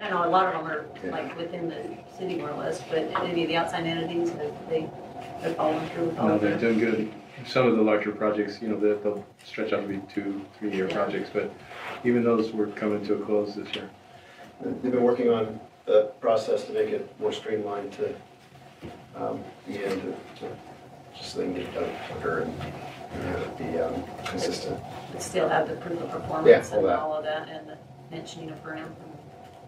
I know a lot of them are like within the city more or less, but any of the outside entities, they're following through with all No, of they're them. doing good. Some of the larger projects, they'll stretch out to be 2-3 year Yeah. projects, but even those were coming to a close this year. They've been working on the process to make it more streamlined to the end, just so they can get it done quicker and have it be consistent. But still have the proof of Yeah, performance all and that. all of that, and the mentioning of RAM.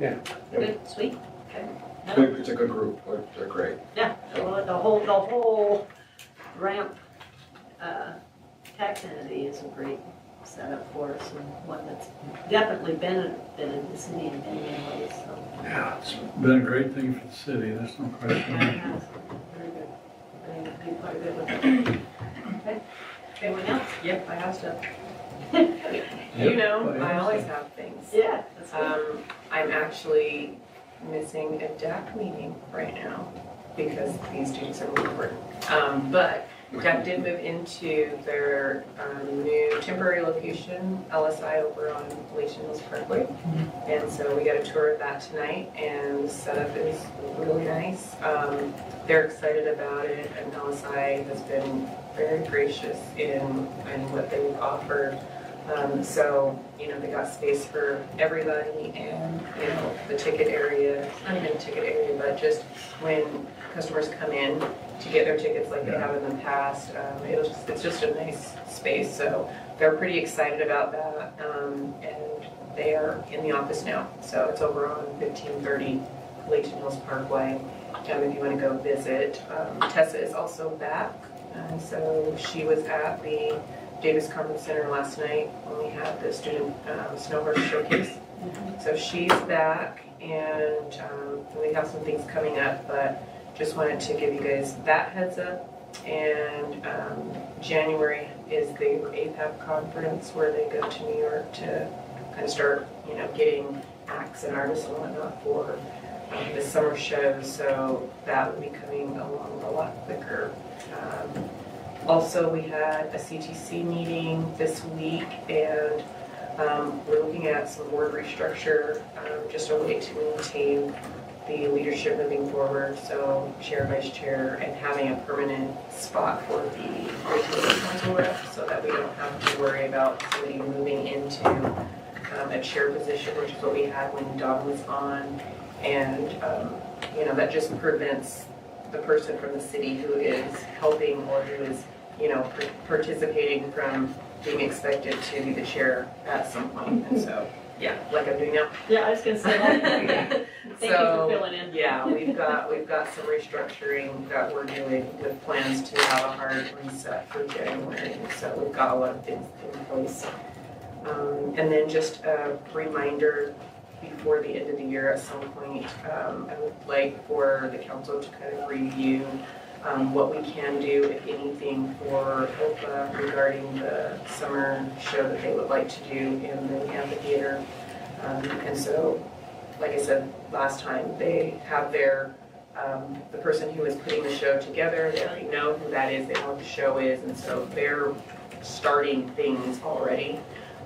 Yeah. Good, sweet, okay. No, It's a good group, they're great. yeah, well, the whole ramp tax entity is a great setup for us, and one that's definitely benefited the city in many ways, so. Yeah, it's been a great thing for the city, there's no question. Yeah, it has. Very good. They do quite a bit with it. Okay, anyone else? Yep, I have stuff. Yep, You know, I I always understand. have things. Yeah, that's good. I'm actually missing a DAC meeting right now because these students are really important. But DAC did move into their new temporary location, LSI, over on Layton Hills Parkway. And so we got a tour of that tonight, and the setup is really nice. They're excited about it, and LSI has been very gracious in what they've offered. So, they got space for everybody, and, the ticket area, not even a ticket area, but just when customers come in to get their tickets like they have in the past, it's just a nice space. So they're pretty excited about that, and they are in the office now. So it's over on 1530 Layton Hills Parkway. If you want to go visit, Tessa is also back. So she was at the Davis Conference Center last night when we had the student snowboard showcase. So she's back, and we have some things coming up, but just wanted to give you guys that heads up. And January is the APAP conference where they go to New York to kind of start, getting acts and artists and whatnot for the summer shows. So that will be coming along a lot quicker. Also, we had a CTC meeting this week, and we're looking at some board restructure, just a way to maintain the leadership moving forward. So chair, vice chair, and having a permanent spot for the retail council rep, so that we don't have to worry about somebody moving into a chair position, which is what we had when Dawn was on. And that just prevents the person from the city who is helping or who is participating from being expected to be the chair at some point. And so, yeah, like I'm doing now. Yeah, I was gonna say that. Thank you for filling in. Yeah, we've got some restructuring that we're doing with plans to have a hard reset for January. And so we've got a lot of things in place. And then just a reminder, before the end of the year at some point, I would like for the council to kind of review what we can do, if anything, for OPA regarding the summer show that they would like to do in the amphitheater. And so, like I said last time, they have their, the person who is putting the show together, they already know who that is, they know what the show is, and so they're starting things already,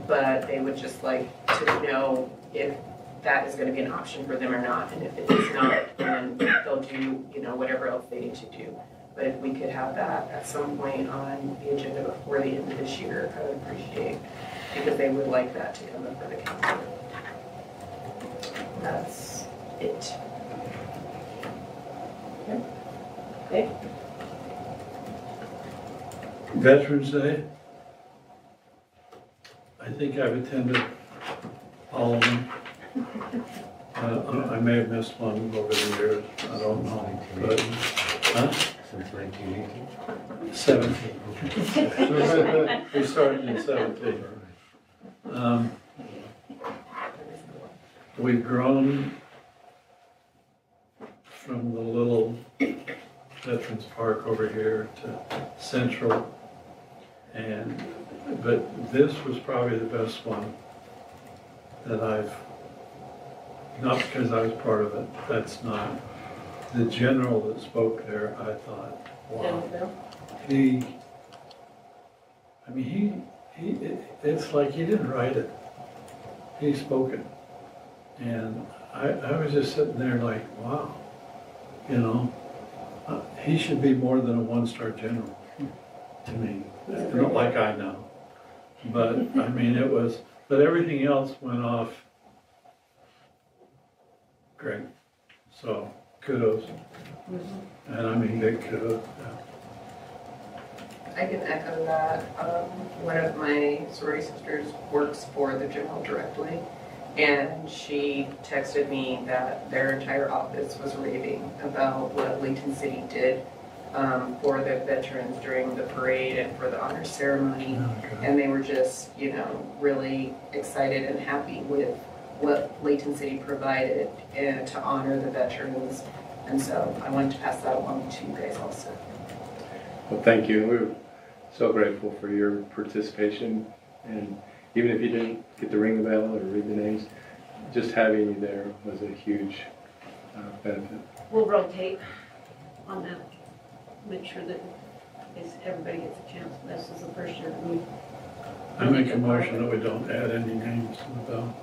but they would just like to know if that is going to be an option for them or not, and if it is not, then they'll do, whatever else they need to do. But if we could have that at some point on the agenda before the end of this year, I would appreciate, because they would like that to come up for the council. That's it. Okay. Veterans Day, I think I've attended all of them. I may have missed one over the years, I don't know, but, Since 1918? 17. We started in 17. We've grown from the little Veterans Park over here to Central, but this was probably the best one that not because I was part of it, that's not. The general that spoke there, I thought, wow. It's like he didn't write it. He spoke it. And I was just sitting there like, wow, you know, he should be more than a one-star general to me. Not like I know, but I mean, it was, but everything else went off great. So kudos, and I mean big kudos. I can echo that. One of my sorority sisters works for the general directly, and she texted me that their entire office was raving about what Layton City did for the veterans during the parade and for the honor ceremony. Okay. And they were just, you know, really excited and happy with what Layton City provided to honor the veterans. And so I wanted to pass that along to you guys also. Well, thank you. We're so grateful for your participation, and even if you didn't get to ring the bell or read the names, just having you there was a huge benefit. We'll rotate on that, make sure that everybody gets a chance. This is the first year that we. I make a motion that we don't add any names to the bell.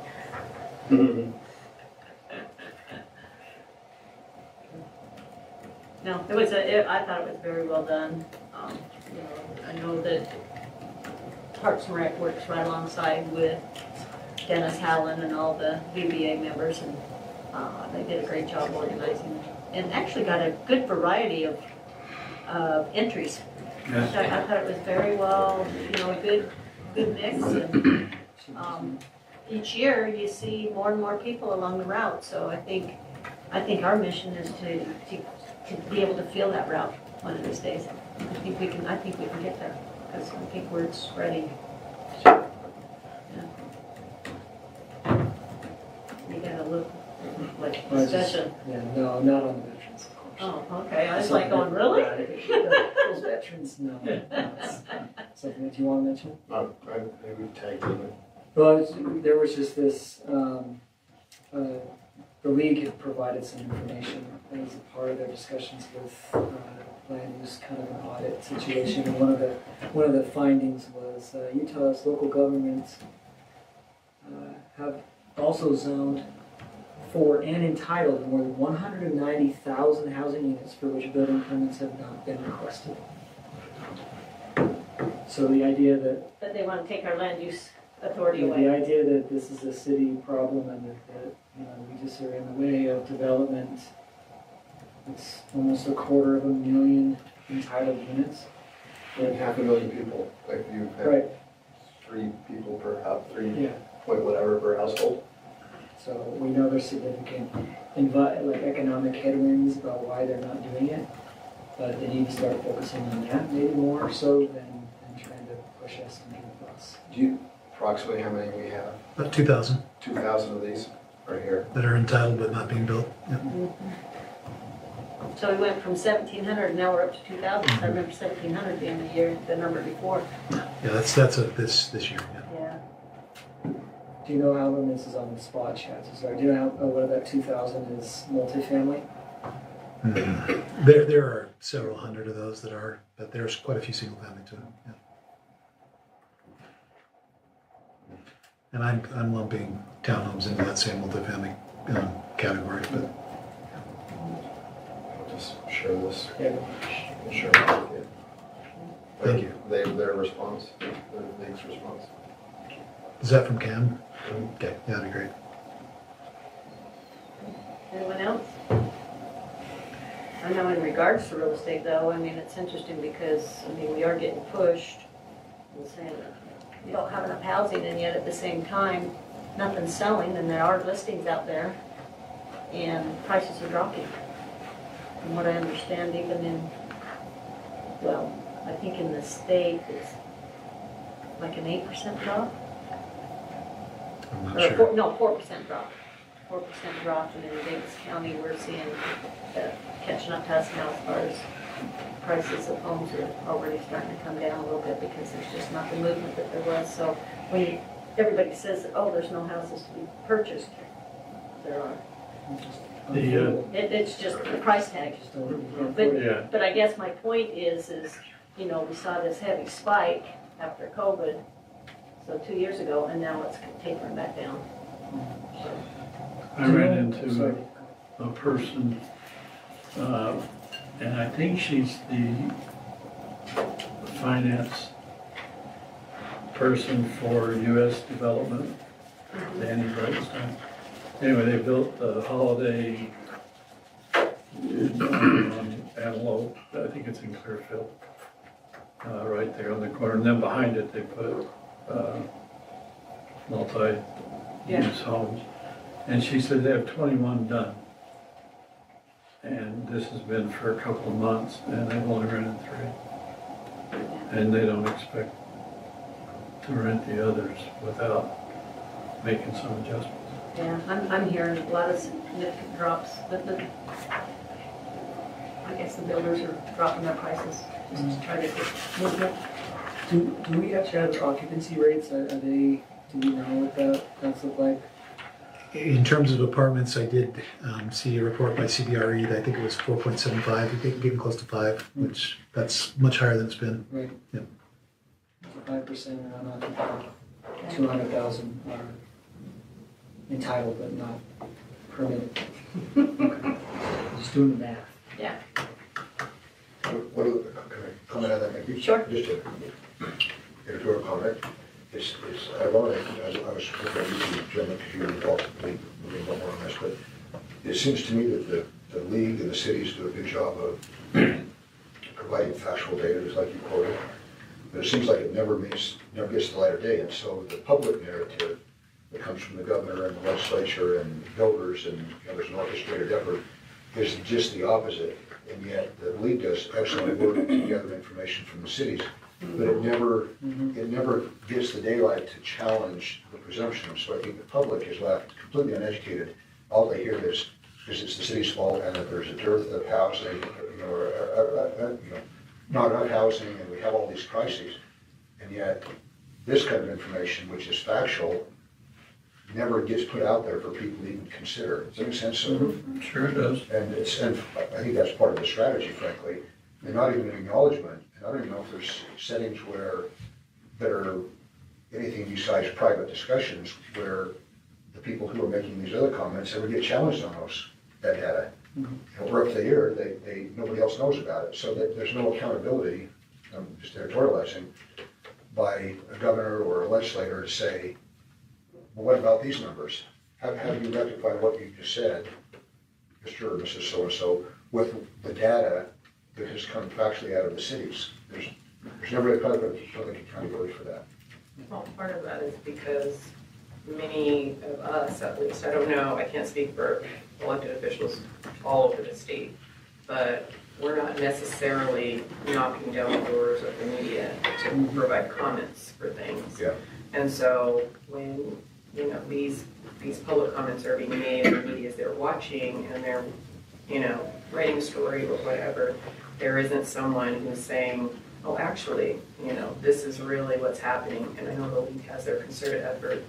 No, it was I thought it was very well done. You know, I know that Parks and Rec works right alongside with Dennis Hallen and all the VBA members, and they did a great job organizing, and actually got a good variety of entries. Yes. I thought it was very well, you know, a good mix, and each year you see more and more people along the route. So I think our mission is to be able to feel that route one of these days. I think we can get there, because I think word's spreading. Yeah. You gotta look like discussion. Yeah, no, not on the veterans, of course. Oh, okay. I was like going, really? Those veterans, no. Something that you want to mention? Maybe tag team it. Well, there was just this, the league had provided some information as a part of their discussions with land use, kind of an audit situation. And one of the findings was Utah's local governments have also zoned for and entitled more than 190,000 housing units for which building permits have not been requested. So the idea that But they want to take our land use authority the away. idea that this is a city problem and that you know, we just are in the way of development. It's almost 250,000 entitled units. And 500,000 people, like you have Right. 3 people per house, 3 Yeah. point whatever per household. So we know there's significant like economic headwinds about why they're not doing it, but they need to start focusing on that maybe more so than trying to push us to make a bus. Do you approximately how many we have? About 2,000 2,000 of these right here. that are entitled but not being built. Yeah. So we went from 1,700, now we're up to 2,000. I remember 1,700 being the number before. Yeah, that's this year. Yeah. Yeah. Do you know how many, this is on the spot chat, so sorry, do you know how, what about 2,000 is multifamily? There are several hundred of those that are, but there's quite a few single family too. Yeah. And I'm lumping townhomes into that same multifamily category, but I'll just share this. Yeah. Share it with you. Thank you. Their response, their league's response. is that from Cam? Okay, yeah, that'd be great. Anyone else? I know in regards to real estate though, I mean, it's interesting because, I mean, we are getting pushed and saying that you don't have enough housing, and yet at the same time, nothing's selling, and there are listings out there, and prices are dropping. From what I understand, even in, well, I think in the state, it's like an 8% drop. I'm not Or sure. 4% drop. 4% drop, and in Davis County, we're seeing that catching up to us now as far as prices of homes are already starting to come down a little bit because there's just not the movement that there was. So when everybody says that, oh, there's no houses to be purchased, there are. It's just the price tag. Yeah. But I guess my point is, you know, we saw this heavy spike after COVID, so 2 years ago, and now it's tapering back down. So, I ran Sorry. into a person, and I think she's the finance person for US Development, Danny Brightstein. Anyway, they built the Holiday on Antelope, I think it's in Clearfield, right there on the corner. And then behind it, they put multi-use homes. And she said they have 21 done. And this has been for a couple of months, and they've only rented 3. And they don't expect to rent the others without making some adjustments. Yeah, I'm hearing a lot of significant drops, but I guess the builders are dropping their prices just to try to get movement. Do we actually have occupancy rates? Are they, do we know what that's look like? In terms of apartments, I did see a report by CBRE that I think it was 4.75, I think getting close to 5, which that's much higher than it's been. Right. Yeah. 5% are unoccupied, 200,000 are entitled but not permitted. Okay. Just doing the math. Yeah. What, can I comment on that, maybe? Sure. Just a editorial comment. It's ironic, I was looking at you, gentlemen, because you involved a little more on this, but it seems to me that the league and the cities do a good job of providing factual data, just like you quoted. But it seems like it never gets the light of day, and so the public narrative that comes from the governor and the legislature and builders and there's an orchestrated effort is just the opposite. And yet the league does excellent work to gather information from the cities, but it never gets the daylight to challenge the presumption. So I think the public is left completely uneducated. All they hear is it's the city's fault and that there's a dearth of housing, or not enough housing, and we have all these crises. And yet this kind of information, which is factual, never gets put out there for people to even consider. Does that make sense? So, Sure it does. and I think that's part of the strategy, frankly. And not even an acknowledgement. And I don't even know if there's settings that are anything besides private discussions where the people who are making these other comments ever get challenged on that data. Or if they hear, nobody else knows about it. So that there's no accountability, I'm just editorializing, by a governor or a legislator to say, well, what about these numbers? How do you rectify what you just said, Mr. or Mrs. So-and-so, with the data that has come factually out of the cities? There's never a public accountability for that. Well, part of that is because many of us, at least, I don't know, I can't speak for elected officials all over the state, but we're not necessarily knocking down the doors of the media to provide comments for things. Yeah. And so when, these public comments are being made and the media is there watching and they're, writing a story or whatever, there isn't someone who's saying, oh, actually, this is really what's happening. And I know the league has their concerted effort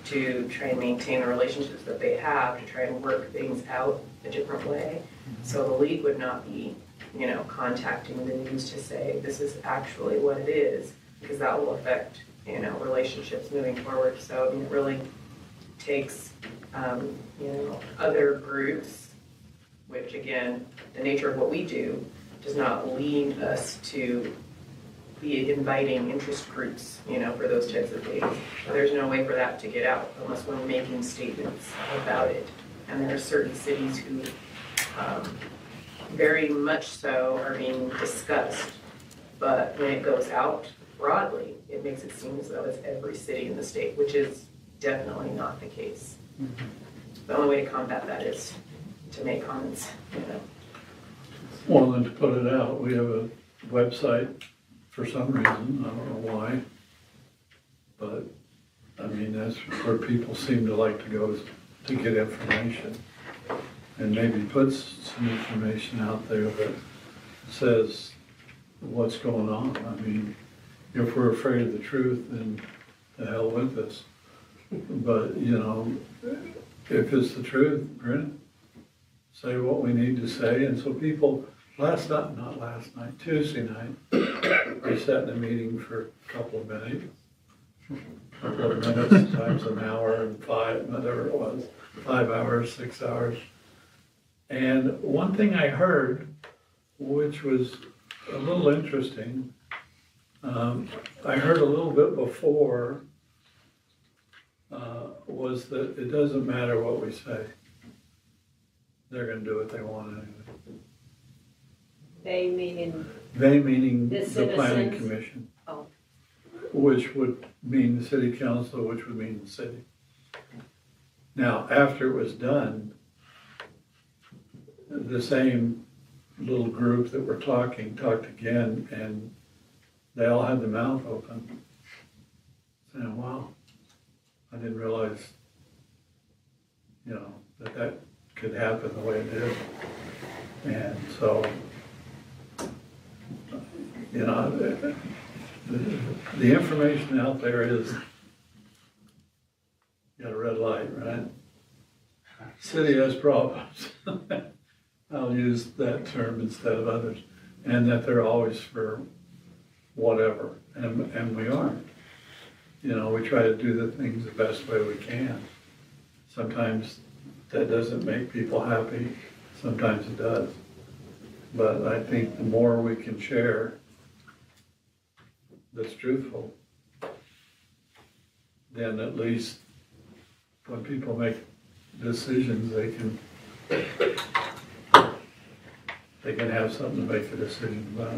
to try and maintain the relationships that they have, to try and work things out a different way. So the league would not be, contacting the news to say, this is actually what it is, because that will affect, relationships moving forward. So it really takes, other groups, which again, the nature of what we do does not lead us to be inviting interest groups, for those types of things. There's no way for that to get out unless we're making statements about it. And there are certain cities who very much so are being discussed, but when it goes out broadly, it makes it seem as though it's every city in the state, which is definitely not the case. The only way to combat that is to make comments, Well, then to put it out, we have a website for some reason, I don't know why. But, that's where people seem to like to go to get information. And maybe puts some information out there that says what's going on. If we're afraid of the truth, then the hell with us. But, if it's the truth, Brent, say what we need to say. And so people, Tuesday night, we sat in a meeting for a couple of minutes a couple of minutes, times an hour and whatever it was, 5 hours, 6 hours. And one thing I heard, which was a little interesting, I heard a little bit before, was that it doesn't matter what we say. They're gonna do what they want anyway. They meaning, They meaning The the planning citizens? commission. Oh. Which would mean the city council, which would mean the city. Now, after it was done, the same little group that were talking talked again, and they all had their mouth open, saying, wow, I didn't realize, that could happen the way it did. And so, the information out there is, you got a red light, right? City has problems. I'll use that term instead of others, and that they're always for whatever, and we aren't. We try to do the things the best way we can. Sometimes that doesn't make people happy, sometimes it does. But I think the more we can share that's truthful, then at least when people make decisions, they can have something to make a decision about.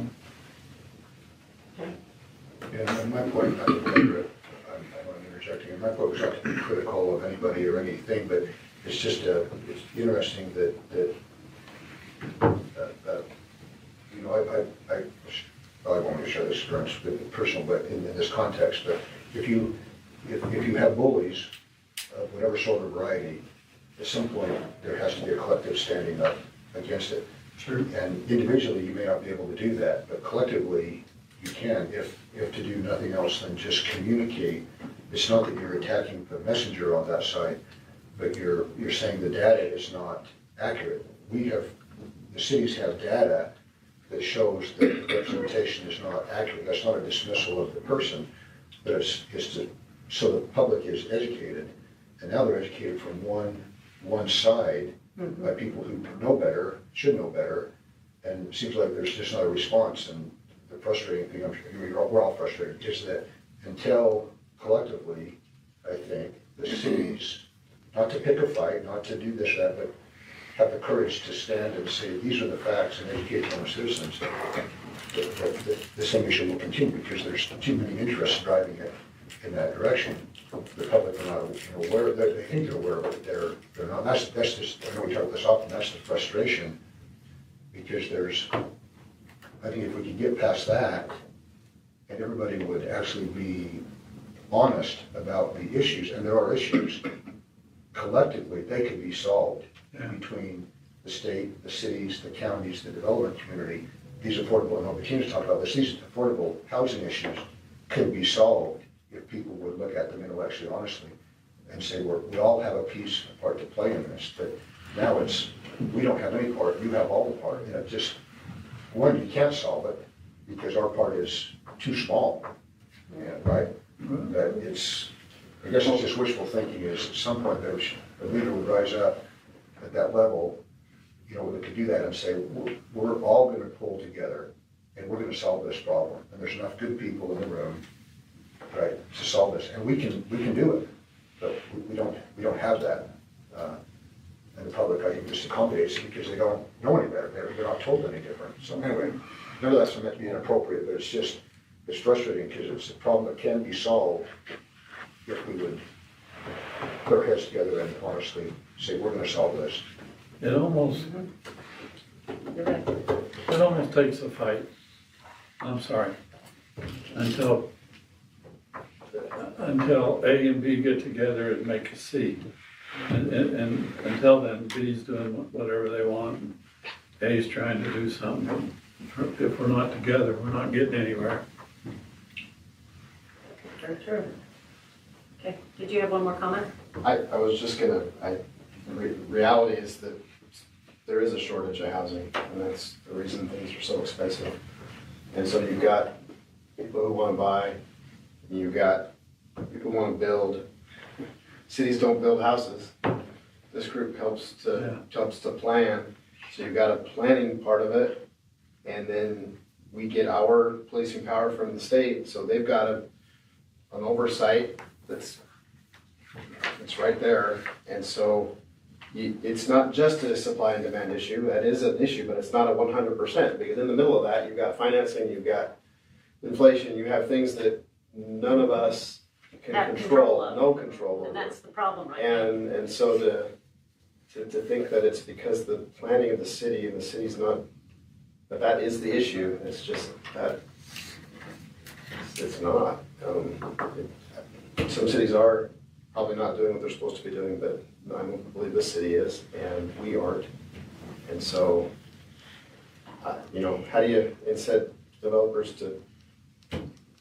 And my point, I'm interjecting, and my point was not to be critical of anybody or anything, but it's just, it's interesting that I probably won't share this experience with personal, but in this context, but if you have bullies of whatever sort of variety, at some point, there has to be a collective standing up against it. Sure. And individually, you may not be able to do that, but collectively, you can, if to do nothing else than just communicate. It's not that you're attacking the messenger on that side, but you're saying the data is not accurate. The cities have data that shows that the representation is not accurate. That's not a dismissal of the person, but it's so the public is educated, and now they're educated from one side by people who know better, should know better, and it seems like there's just not a response. And the frustrating thing, we're all frustrated, is that until collectively, I think, the cities, not to pick a fight, not to do this, that, but have the courage to stand and say, these are the facts, and educate their own citizens, that the same issue will continue, because there's too many interests driving it in that direction. The public are not aware, they think they're aware of it, they're not. That's just, I know we talk about this often, that's the frustration, because I think if we could get past that, and everybody would actually be honest about the issues, and there are issues, collectively, they could be solved between the state, the cities, the counties, the development community. These affordable, and Bettina talked about this, these affordable housing issues could be solved if people would look at them intellectually, honestly, and say, we all have a piece, a part to play in this, but now we don't have any part, you have all the part, and it just, one, you can't solve it, because our part is too small, right? But I guess it's just wishful thinking is at some point a leader would rise up at that level, that could do that and say, we're all gonna pull together and we're gonna solve this problem. And there's enough good people in the room, right, to solve this. And we can do it, but we don't have that. And the public, I think, just accommodates it because they don't know any better. They're not told any different. So anyway, none of that's meant to be inappropriate, but it's frustrating because it's a problem that can be solved if we would put our heads together and honestly say, we're gonna solve this. It almost takes a fight. I'm sorry. Until A and B get together and make a C. And until then, B's doing whatever they want, and A's trying to do something. If we're not together, we're not getting anywhere. very true. Okay, did you have one more comment? I was just gonna, reality is that there is a shortage of housing, and that's the reason things are so expensive. And so you've got people who wanna buy, and you've got people want to build. Cities don't build houses. This group helps to plan. So you've got a planning part of it, and then we get our policing power from the state. So they've got an oversight that's right there. And so it's not just a supply and demand issue. That is an issue, but it's not a 100%, because in the middle of that, you've got financing, you've got inflation, you have things that none of us can Have control, control of. no control over. And that's the problem right now. And so to think that it's because the planning of the city and the city's not, that is the issue, it's just that, it's not. Some cities are probably not doing what they're supposed to be doing, but I don't believe this city is, and we aren't. And so, how do you incent developers to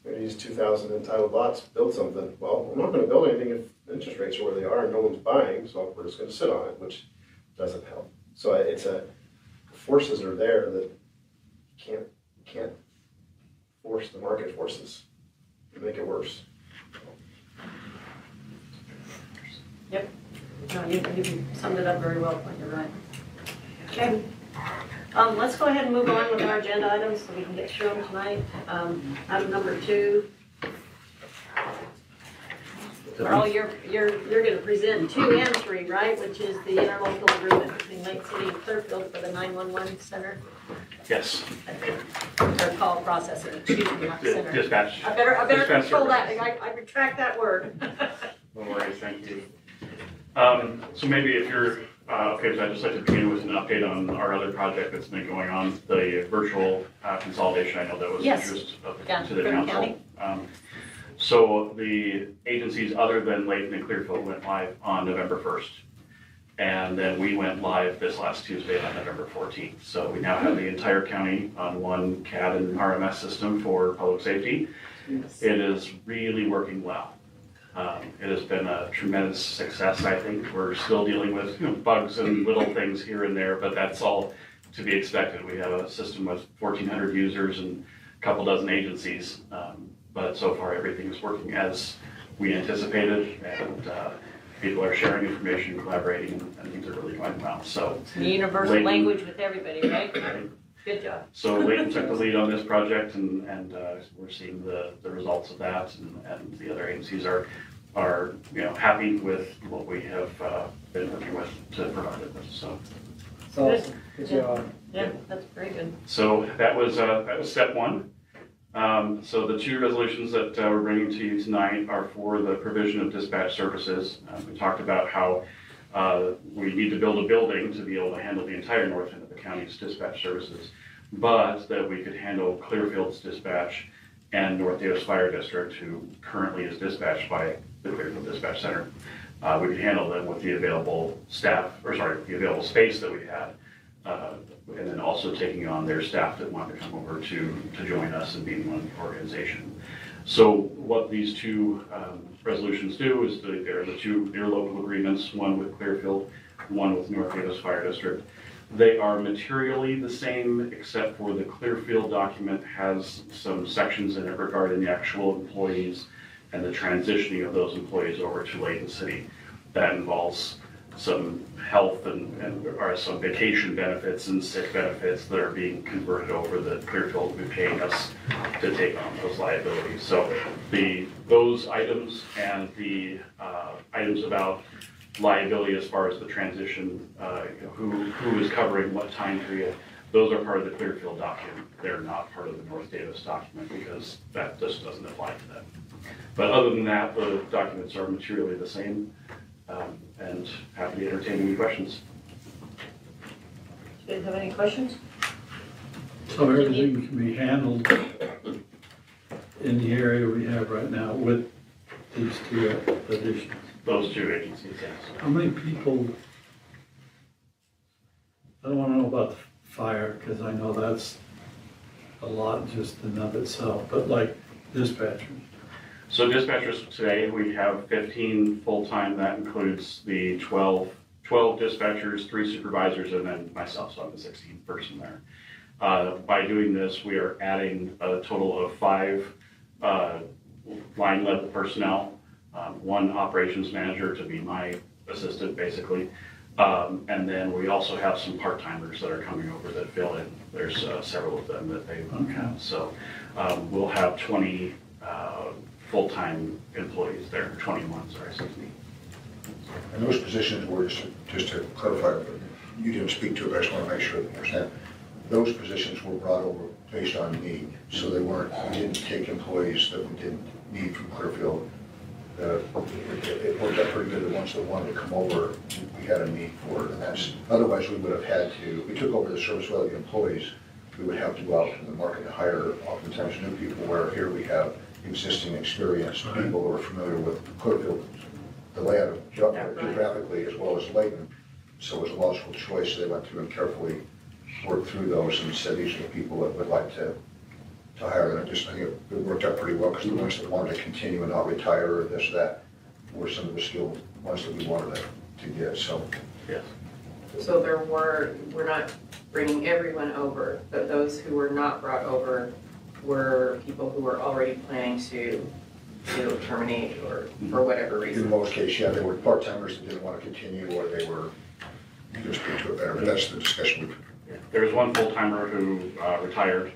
use 2,000 entitled lots, build something? Well, we're not gonna build anything if interest rates are where they are and no one's buying, so we're just gonna sit on it, which doesn't help. So forces are there that you can't force the market forces to make it worse. Yep. No, you summed it up very well, you're right. Okay. Let's go ahead and move on with our agenda items so we can get through them tonight. Item number 2. Carl, you're going to present 2 and 3, right? Which is the interlocal agreement between Lake City and Clearfield for the 911 center. Yes. Or call processing, excuse me, not center. Dispatch. I better Dispatch control that. services. I retract that word. No worries, thank you. So maybe if you're, okay, so I'd just like to begin with an update on our other project that's been going on, the virtual consolidation. I know that was Yes. interest Yeah, to the Griffin council. County. So the agencies other than Layton and Clearfield went live on November 1st. And then we went live this last Tuesday on November 14th. So we now have the entire county on one CAD and RMS system for public safety. Yes. It is really working well. It has been a tremendous success, I think. We're still dealing with bugs and little things here and there, but that's all to be expected. We have a system with 1,400 users and a couple dozen agencies, but so far everything is working as we anticipated, and people are sharing information, collaborating, and things are really going well. So It's the universal Layton- language with everybody, right? Good job. So Layton took the lead on this project, and we're seeing the results of that, and the other agencies are happy with what we have been working with to provide it with. So It's awesome. Good job. Yeah, that's very good. so that was step 1. So the 2 resolutions that we're bringing to you tonight are for the provision of dispatch services. We talked about how we need to build a building to be able to handle the entire north end of the county's dispatch services, but that we could handle Clearfield's dispatch and North Davis Fire District, who currently is dispatched by the Clearfield Dispatch Center. We could handle them with the available the available space that we had, and then also taking on their staff that wanted to come over to join us and be in one organization. So what these 2 resolutions do is they're the 2 interlocal agreements, one with Clearfield, one with North Davis Fire District. They are materially the same, except for the Clearfield document has some sections in it regarding the actual employees and the transitioning of those employees over to Layton City. That involves some health or some vacation benefits and sick benefits that are being converted over that Clearfield will be paying us to take on those liabilities. So those items and the items about liability as far as the transition, who is covering what time period, those are part of the Clearfield document. They're not part of the North Davis document because that just doesn't apply to them. But other than that, the documents are materially the same, and happy to entertain any questions. Do you guys have any questions? So everything can be handled in the area we have right now with these 2 additions. Those 2 agencies, yes. How many people, I don't want to know about the fire, because I know that's a lot just in and of itself, but like dispatchers. So dispatchers today, we have 15 full-time. That includes the 12 dispatchers, 3 supervisors, and then myself, so I'm the 16th person there. By doing this, we are adding a total of 5 line level personnel one operations manager to be my assistant, basically. And then we also have some part-timers that are coming over that fill in. There's several of them that they have. So we'll have 20 full-time employees there, 21, sorry, excuse me. And those positions were, just to clarify, you didn't speak to it, but I just want to make sure that you understand. Those positions were brought over based on need, so they weren't, we didn't take employees that we didn't need from Clearfield. It worked out pretty good. The ones that wanted to come over, we had a need for it, and that's, otherwise we would have had to, if we took over the service without the employees, we would have to go out to the market to hire oftentimes new people, where here we have existing experienced people who are familiar with Clearfield, the layout of geographically as well as Layton. So it was a logical choice. They went through and carefully worked through those and said these are the people that would like to hire. And I think it worked out pretty well, because the ones that wanted to continue and not retire or this, that, were some of the skilled ones that we wanted to get, so. Yes. So we're not bringing everyone over, but those who were not brought over were people who were already planning to terminate or for whatever In reason. most cases, yeah, they were part-timers that didn't want to continue, or they were, you can speak to it better, but that's the discussion we've. There was one full-timer who retired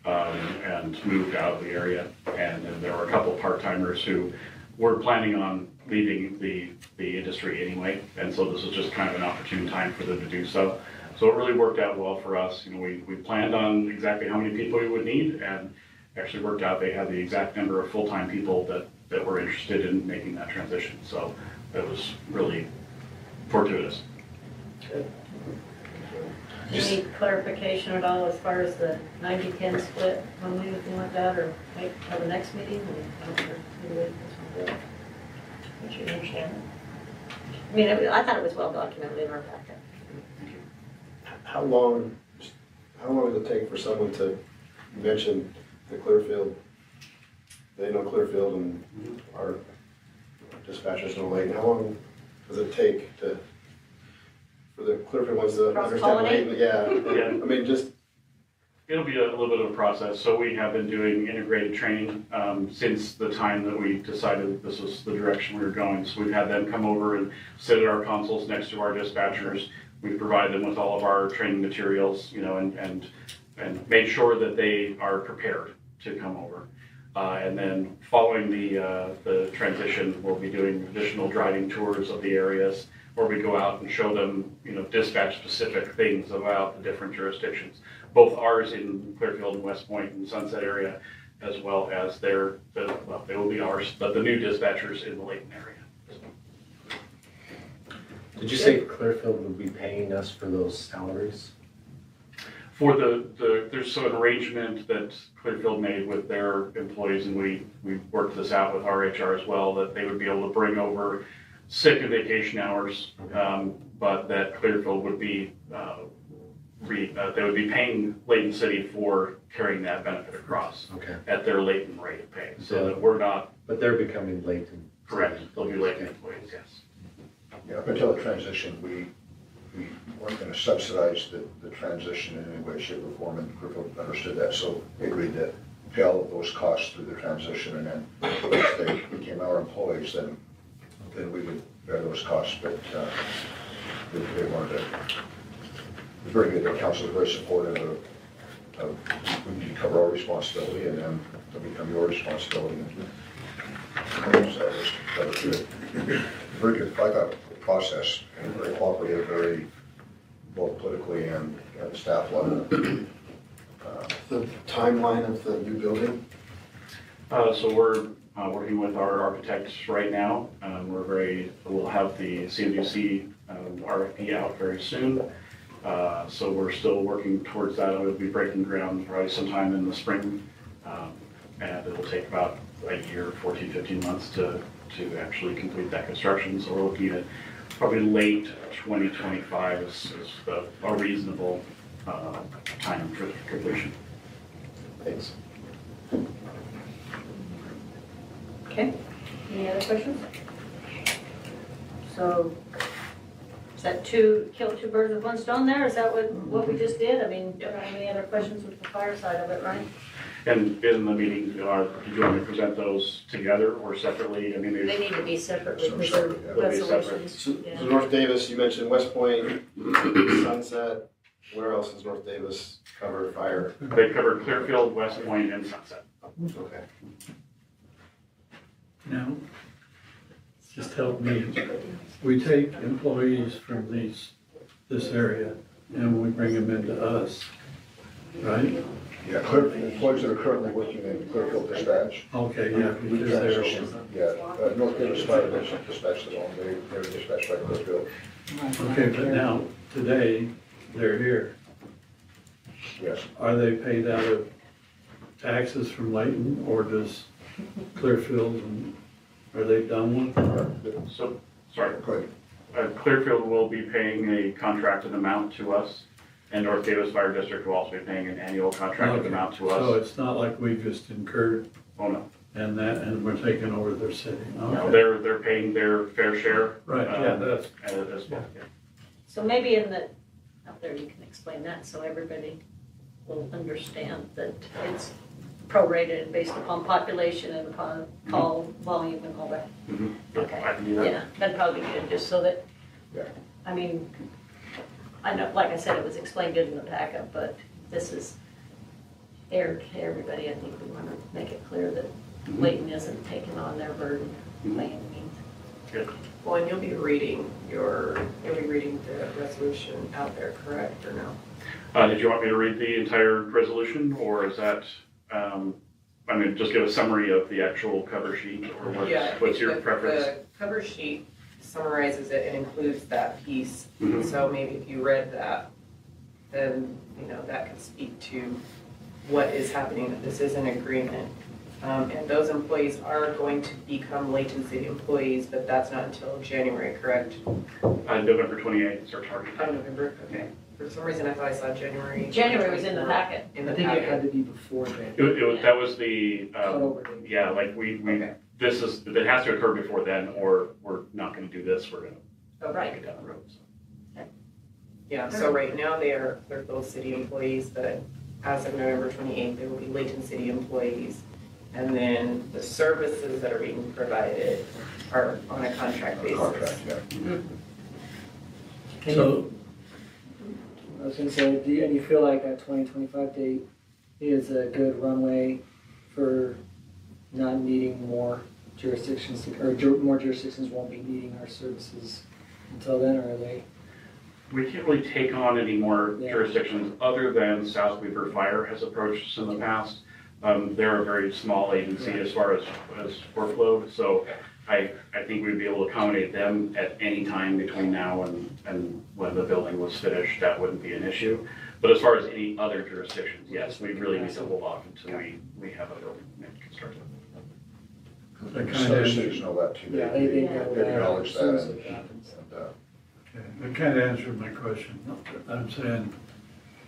and moved out of the area, and then there were a couple part-timers who were planning on leaving the industry anyway, and so this was just kind of an opportune time for them to do so. So it really worked out well for us. You know, we planned on exactly how many people we would need, and actually worked out they had the exact number of full-time people that were interested in making that transition. So it was really fortuitous. Any clarification at all as far as the 90-10 split when we want that, or wait till the next meeting? What's your understanding? I mean, I thought it was well documented in our packet. How long does it take for someone to mention the Clearfield? They know Clearfield and our dispatchers know Layton. How long does it take for the Clearfield ones to understand Layton? Yeah. I mean, just. It'll be a little bit of a process. So we have been doing integrated training since the time that we decided this was the direction we were going. So we've had them come over and sit at our consoles next to our dispatchers. We've provided them with all of our training materials, you know, and made sure that they are prepared to come over. And then following the transition, we'll be doing additional driving tours of the areas where we go out and show them, you know, dispatch-specific things about the different jurisdictions, both ours in Clearfield and West Point and Sunset area, as well as they will be ours, but the new dispatchers in the Layton area. Did you say Clearfield would be paying us for those salaries? For there's an arrangement that Clearfield made with their employees, and we worked this out with our HR as well, that they would be able to bring over sick and vacation hours, but that Clearfield would be they would be paying Layton City for carrying that benefit across at their Layton rate of pay, so that we're not. But they're becoming Layton. Correct. They'll be Layton employees, yes. Yeah, up until the transition, we weren't going to subsidize the transition in any way, shape, or form, and Clearfield understood that, so they agreed to pay all of those costs through the transition, and then once they became our employees, then we would bear those costs, but they wanted to. It was very good. The council was very supportive of we need to cover our responsibility, and then it'll become your responsibility. So that was good. Very good. I thought the process, and very cooperative, very both politically and at staff level. The timeline of the new building? So we're working with our architects right now. We'll have the CMGC RFP out very soon. So we're still working towards that. We'll be breaking ground probably sometime in the spring. And it'll take about a year, 14, 15 months to actually complete that construction. So we're looking at probably late 2025 is a reasonable time for completion. Thanks. Okay, any other questions? So, is that kill two birds with one stone there? Is that what we just did? I mean, don't have any other questions with the fire side of it, right? And in the meeting, did you want me to present those together or separately? I mean, They need to be separately because they're They'll be separate. resolutions. So Yeah. so North Davis, you mentioned West Point, Sunset, where else is North Davis cover fire? They cover Clearfield, West Point, and Sunset. Okay. Now, just help me. We take employees from this area and we bring them into us, right? Yeah, employees that are currently working in Clearfield Dispatch. Okay, yeah, We because they're, transition, North Davis Fire doesn't dispatch them all, they're dispatched by Clearfield. okay, but now, today, they're here. Yes. Are they paid out of taxes from Layton or does Clearfield, and are they done with? So, sorry, Go ahead. Clearfield will be paying a contracted amount to us, and North Davis Fire District will also be paying an annual contracted Okay. amount to So us. it's not like we just incurred Oh, no. and we're taking over their city? No, Okay. they're paying their fair share. Right, yeah, that's, As well. Yeah. So maybe in the, out there you can explain that so everybody will understand that it's prorated based upon population and upon call volume and all that. Mhm. Okay. I can do that. Yeah, that'd probably be good, just so that, Yeah. I mean, I know, like I said, it was explained good in the backup, but this is aired to everybody. I think we want to make it clear that Layton isn't taking on their burden by any means. Good. Well, and you'll be reading the resolution out there, correct, or no? Did you want me to read the entire resolution, or is that, I mean, just give a summary of the actual cover sheet, or Yeah, I what's think your that preference? The cover sheet summarizes it and includes that piece. Mhm. So maybe if you read that, then, that could speak to what is happening, that this is an agreement. And those employees are going to become Layton City employees, but that's not until January, correct? November 28th is our target. Oh, November, okay. For some reason, I thought I saw January. January was in the packet. In I the think it had packet. to be before that. That was the, Cutover date. yeah, like Okay. it has to occur before then, or we're not gonna do this, we're gonna Oh, take it down the road. So. Yeah, so right now they're both city employees, but as of November 28th, they will be Layton City employees. And then the services that are being provided are on a contract basis. Contract, yeah. Can so, you, I was gonna say, and you feel like that 2025 date is a good runway for not needing more jurisdictions, more jurisdictions won't be needing our services until then, or are they? We can't really take on any more Yeah. jurisdictions other than South Weaver Fire has approached us in the past. They're a very small agency as far as workload, so I think we'd be able to accommodate them at any time between now and when the building was finished. That wouldn't be an issue. But as far as any other jurisdictions, yes, we really need to hold off until we have a building constructed. that kind Other of cities know that too. Yeah, they know They that acknowledge as soon that as and, it happens. that kind of answered my question. I'm saying,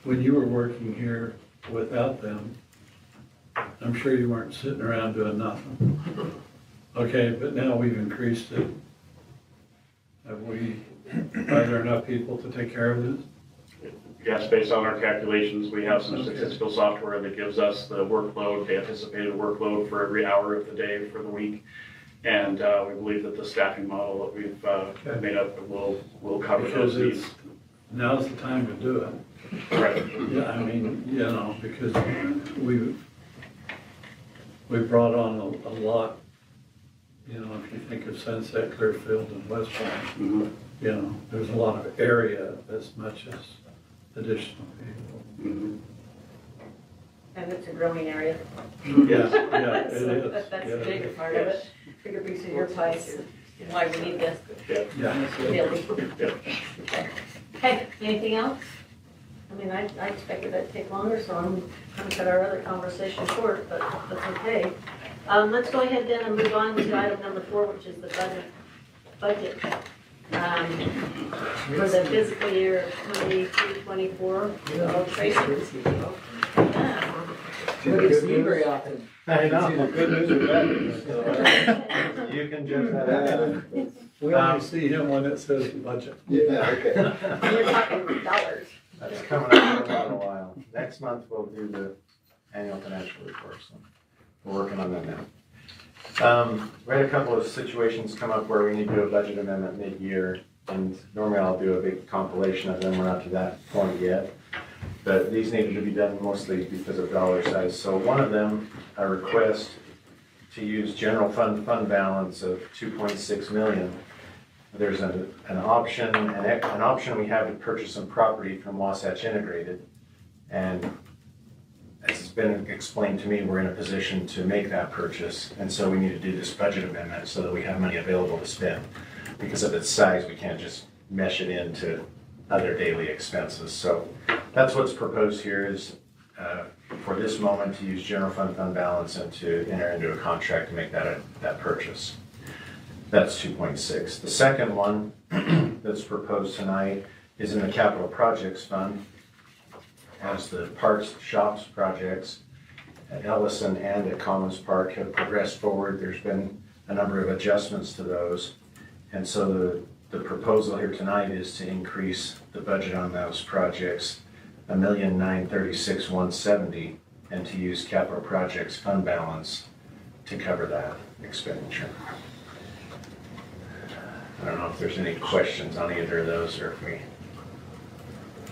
when you were working here without them, I'm sure you weren't sitting around doing nothing. Okay, but now we've increased it. Are there enough people to take care of this? Yes, based on our calculations, we have some statistical software that gives us the workload, the anticipated workload for every hour of the day for the week. And we believe that the staffing model that we've made up will cover Because those needs. now's the time to do it. Right. Yeah, I mean, because we brought on a lot, if you think of Sunset, Clearfield, and West Point, Mhm. There's a lot of area as much as additional people. Mhm. And it's a growing area. Yeah, it So is. that's Yeah. the bigger part of it. Bigger piece of your pie is why we need this Yeah. building. Yeah. Okay, anything else? I mean, I expected that to take longer, so I'm going to cut our other conversation short, but that's okay. Let's go ahead then and move on to item number 4, which is the budget. For the fiscal year 23-24. Oh, Tracy. Yeah. Look at Steve very often. I know, good news or bad news, so you can judge that out. We only see him when it says budget. Yeah, okay. We're talking dollars. That's coming up in a while. Next month we'll do the annual financial report, so we're working on that now. We had a couple of situations come up where we need to do a budget amendment mid-year, and normally I'll do a big compilation of them. We're not to that point yet, but these needed to be done mostly because of dollar size. So one of them, a request to use general fund balance of 2.6 million. There's an option we have to purchase some property from Wasatch Integrated, and as it's been explained to me, we're in a position to make that purchase, and so we need to do this budget amendment so that we have money available to spend. Because of its size, we can't just mesh it into other daily expenses. So that's what's proposed here is for this moment to use general fund balance and to enter into a contract to make that purchase. That's 2.6. The second one that's proposed tonight is in the capital projects fund. As the parks, shops projects at Ellison and at Commons Park have progressed forward, there's been a number of adjustments to those. And so the proposal here tonight is to increase the budget on those projects $1,936,170 and to use capital projects fund balance to cover that expenditure. I don't know if there's any questions on either of those or if we... You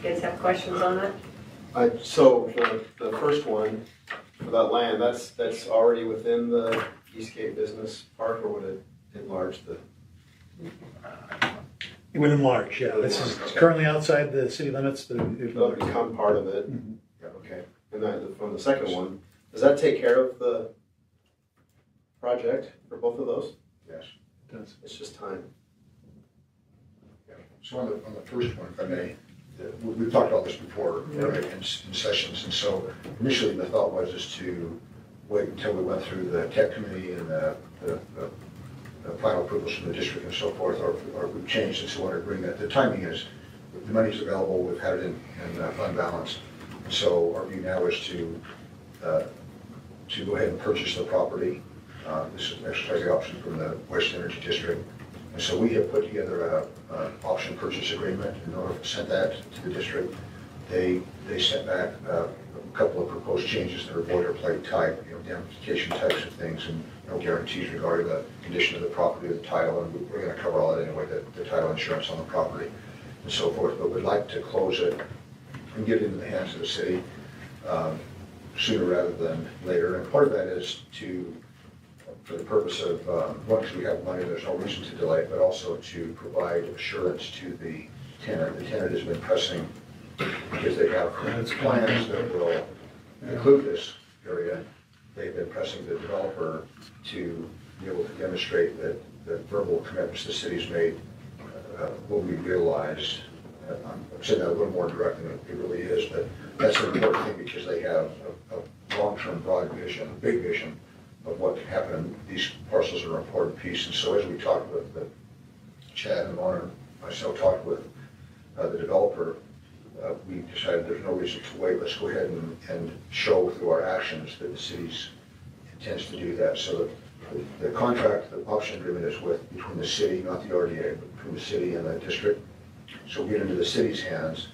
guys have questions on it? So for the first one, for that land, that's already within the Eastgate Business Park, or would it enlarge the? It would enlarge, yeah. This is currently outside the city limits, but It'll become part of it. Mhm. Yeah, okay. And then from the second one, does that take care of the project for both of those? Yes. It does. It's just time. So on the first one, if I may, we've talked about this before in sessions, and so initially the thought was just to wait until we went through the tech committee and the final approvals from the district and so forth, or we've changed it, so I want to bring that. The timing is, the money's available, we've had it in fund balance, so our view now is to go ahead and purchase the property. This is exercise the option from the West Energy District. And so we have put together an option purchase agreement in order to send that to the district. They sent back a couple of proposed changes that are boilerplate type, indemnification types of things, and no guarantees regarding the condition of the property, the title, and we're going to cover all that anyway, the title insurance on the property and so forth. But we'd like to close it and get it into the hands of the city sooner rather than later. And part of that is for the purpose of, one, because we have money, there's no reason to delay it, but also to provide assurance to the tenant. The tenant has been pressing, because they have plans that will include this area, they've been pressing the developer to be able to demonstrate that the verbal commitments the city's made will be realized. I'm saying that a little more direct than it really is, but that's an important thing because they have a long-term broad vision, big vision, of what can happen. These parcels are an important piece, and so as we talked with Chad and Lorna and myself talked with the developer, we decided there's no reason to wait. Let's go ahead and show through our actions that the city intends to do that. So the contract, the option agreement is between the city, not the RDA, but between the city and the district. So we'll get into the city's hands,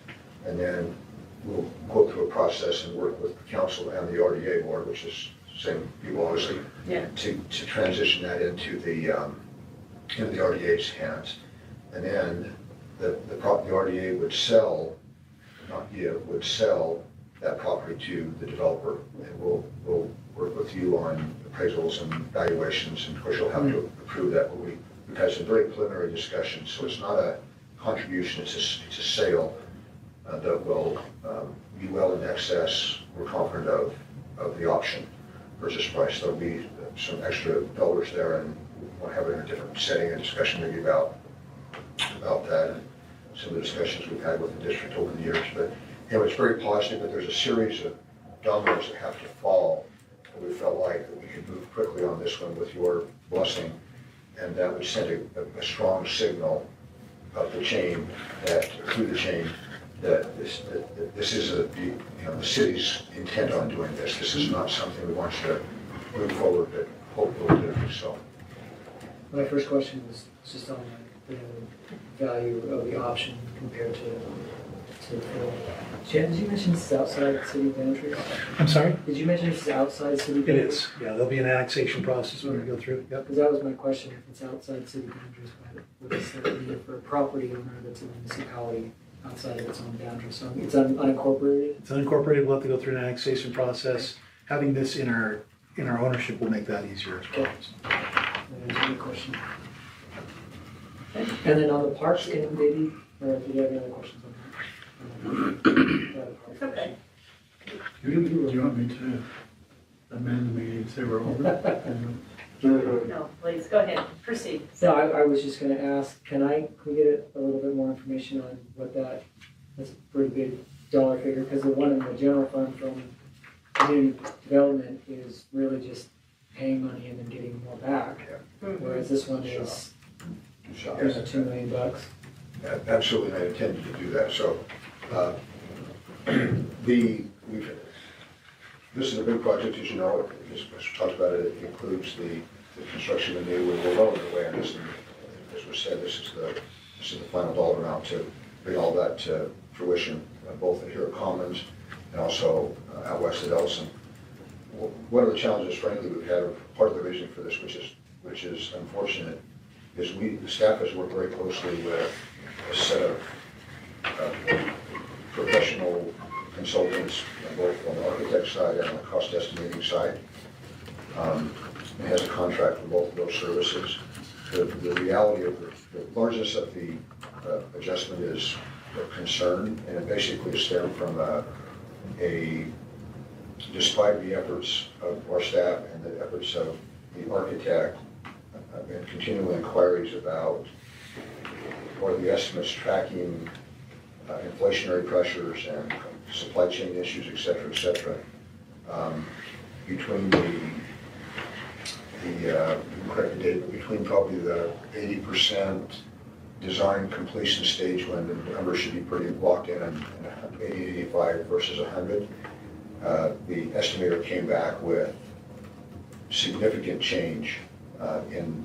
and then we'll go through a process and work with the council and the RDA board, which is same people obviously, to transition that into the RDA's hands. And then the RDA would sell, not give, would sell that property to the developer. And we'll work with you on appraisals and valuations, and of course you'll have to approve that, but we've had some very preliminary discussions, so it's not a contribution, it's a sale that will be well in excess, we're confident, of the option purchase price. There'll be some extra dollars there, and we'll have it in a different setting and discussion maybe about that and some of the discussions we've had with the district over the years. But anyway, it's very positive, but there's a series of dominoes that have to fall, and we felt like that we could move quickly on this one with your blessing, and that would send a strong signal up the chain, through the chain, that this is the city's intent on doing this. This is not something we want you to move forward, but hope we'll do so. My first question was just on the value of the option compared to to fill. Jen, did you mention this is outside city boundaries? I'm sorry? Did you mention this is outside city It boundaries? is, yeah, there'll be an annexation process we're gonna go through, yep. Because that was my question, if it's outside city boundaries, what is that mean for a property owner that's in a municipality outside of its own boundaries? So it's unincorporated? It's unincorporated, we'll have to go through an annexation process. Having this in our ownership will make that easier as well. That answers my question. And then on the parks, can you maybe, or do you have any other questions on that? It's okay. Do you want me to amend the meeting, say we're over? No, please, go ahead, proceed. So I was just gonna ask, can we get a little bit more information on what that's a pretty big dollar figure, because the one in the general fund from community development is really just paying money and then getting more back, whereas this one is, $2 million. Absolutely, I intended to do that, so, this is a big project, as you know, as we talked about it, it includes the construction of the new, we're well underway on this, and as was said, this is the final dollar amount to bring all that to fruition, both here at Commons and also out west at Ellison. One of the challenges, frankly, we've had, part of the reason for this, which is unfortunate, is the staff has worked very closely with a set of professional consultants, both on the architect side and on the cost estimating side. It has a contract for both of those services. The reality of the largest of the adjustment is a concern, and it basically stemmed from despite the efforts of our staff and the efforts of the architect, and continual inquiries about what are the estimates tracking inflationary pressures and supply chain issues, et cetera, between correct the date, between probably the 80% design completion stage when the numbers should be pretty locked in, and 80-85 versus 100. The estimator came back with significant change in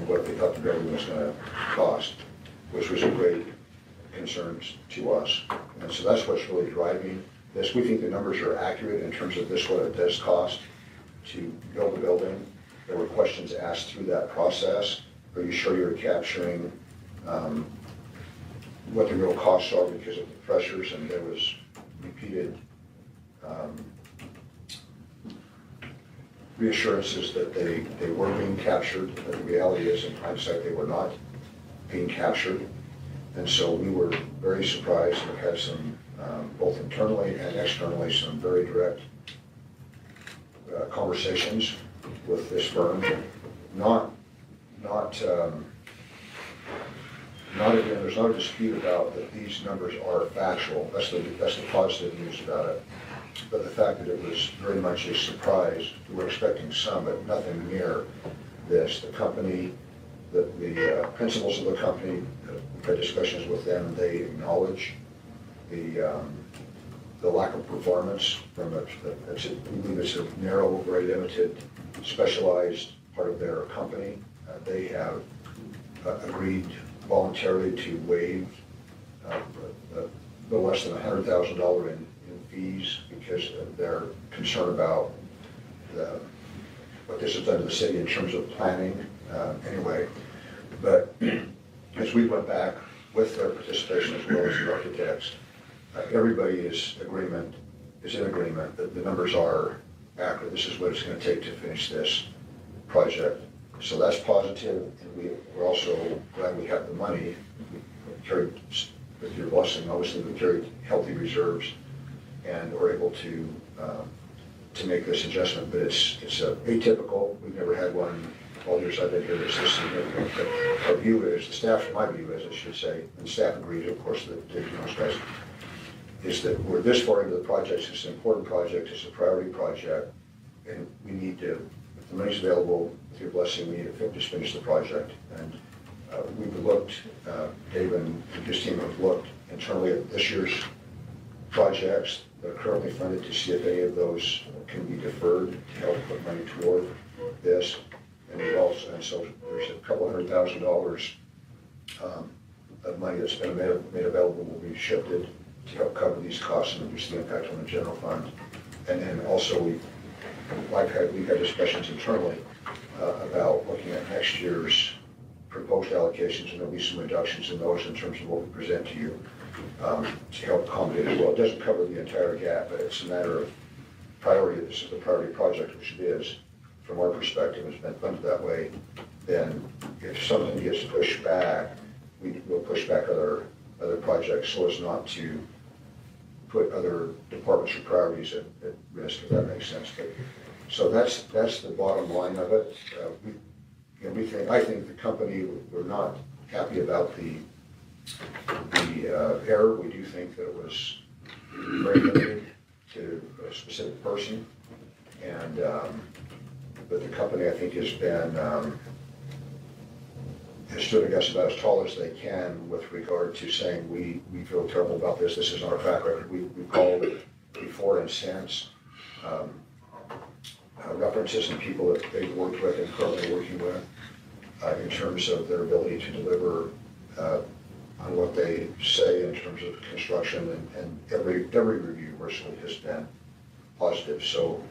what they thought the building was going to cost, which was a great concern to us. And so that's what's really driving this. We think the numbers are accurate in terms of what it does cost to build a building. There were questions asked through that process. Are you sure you're capturing what the real costs are because of the pressures? And there was repeated reassurances that they were being captured, but the reality is, in hindsight, they were not being captured. And so we were very surprised and had some, both internally and externally, some very direct conversations with this firm. There's not a dispute about that these numbers are factual. That's the positive news about it. But the fact that it was very much a surprise, we were expecting some, but nothing near this. The company, the principals of the company, we've had discussions with them, they acknowledge the lack of performance from we believe it's a narrow, very limited, specialized part of their company. They have agreed voluntarily to waive a little less than $100,000 in fees because of their concern about what this has done to the city in terms of planning anyway. But as we went back with their participation as well as the architects, everybody is in agreement that the numbers are accurate. This is what it's going to take to finish this project. So that's positive, and we're also glad we have the money. We carried, with your blessing, obviously we carried healthy reserves and we're able to make this adjustment. But it's atypical. We've never had one all the years I've been here that's this significant. But our view is, my view is, I should say, and staff agrees, of course, that guys, is that we're this far into the project. It's an important project. It's a priority project, and we need to, if the money's available, with your blessing, we need to just finish the project. And we've looked, Dave and his team have looked internally at this year's projects that are currently funded to see if any of those can be deferred to help put money toward this. And we've also, and so there's a couple $100,000 of money that's been made available will be shifted to help cover these costs and reduce the impact on the general fund. And then also, we've had discussions internally about looking at next year's proposed allocations, and there'll be some reductions in those in terms of what we present to you to help accommodate as well. It doesn't cover the entire gap, but it's a matter of priority. This is the priority project, which it is. From our perspective, it's been funded that way. Then if something gets pushed back, we'll push back other projects so as not to put other departments or priorities at risk, if that makes sense. But, so that's the bottom line of it. I think the company, we're not happy about the error. We do think that it was very limited to a specific person. And, but the company, I think, has stood, I guess, about as tall as they can with regard to saying, we feel terrible about this. This is not a track record. We called before and since. References and people that they've worked with and currently working with in terms of their ability to deliver on what they say in terms of construction, and every review virtually has been positive. So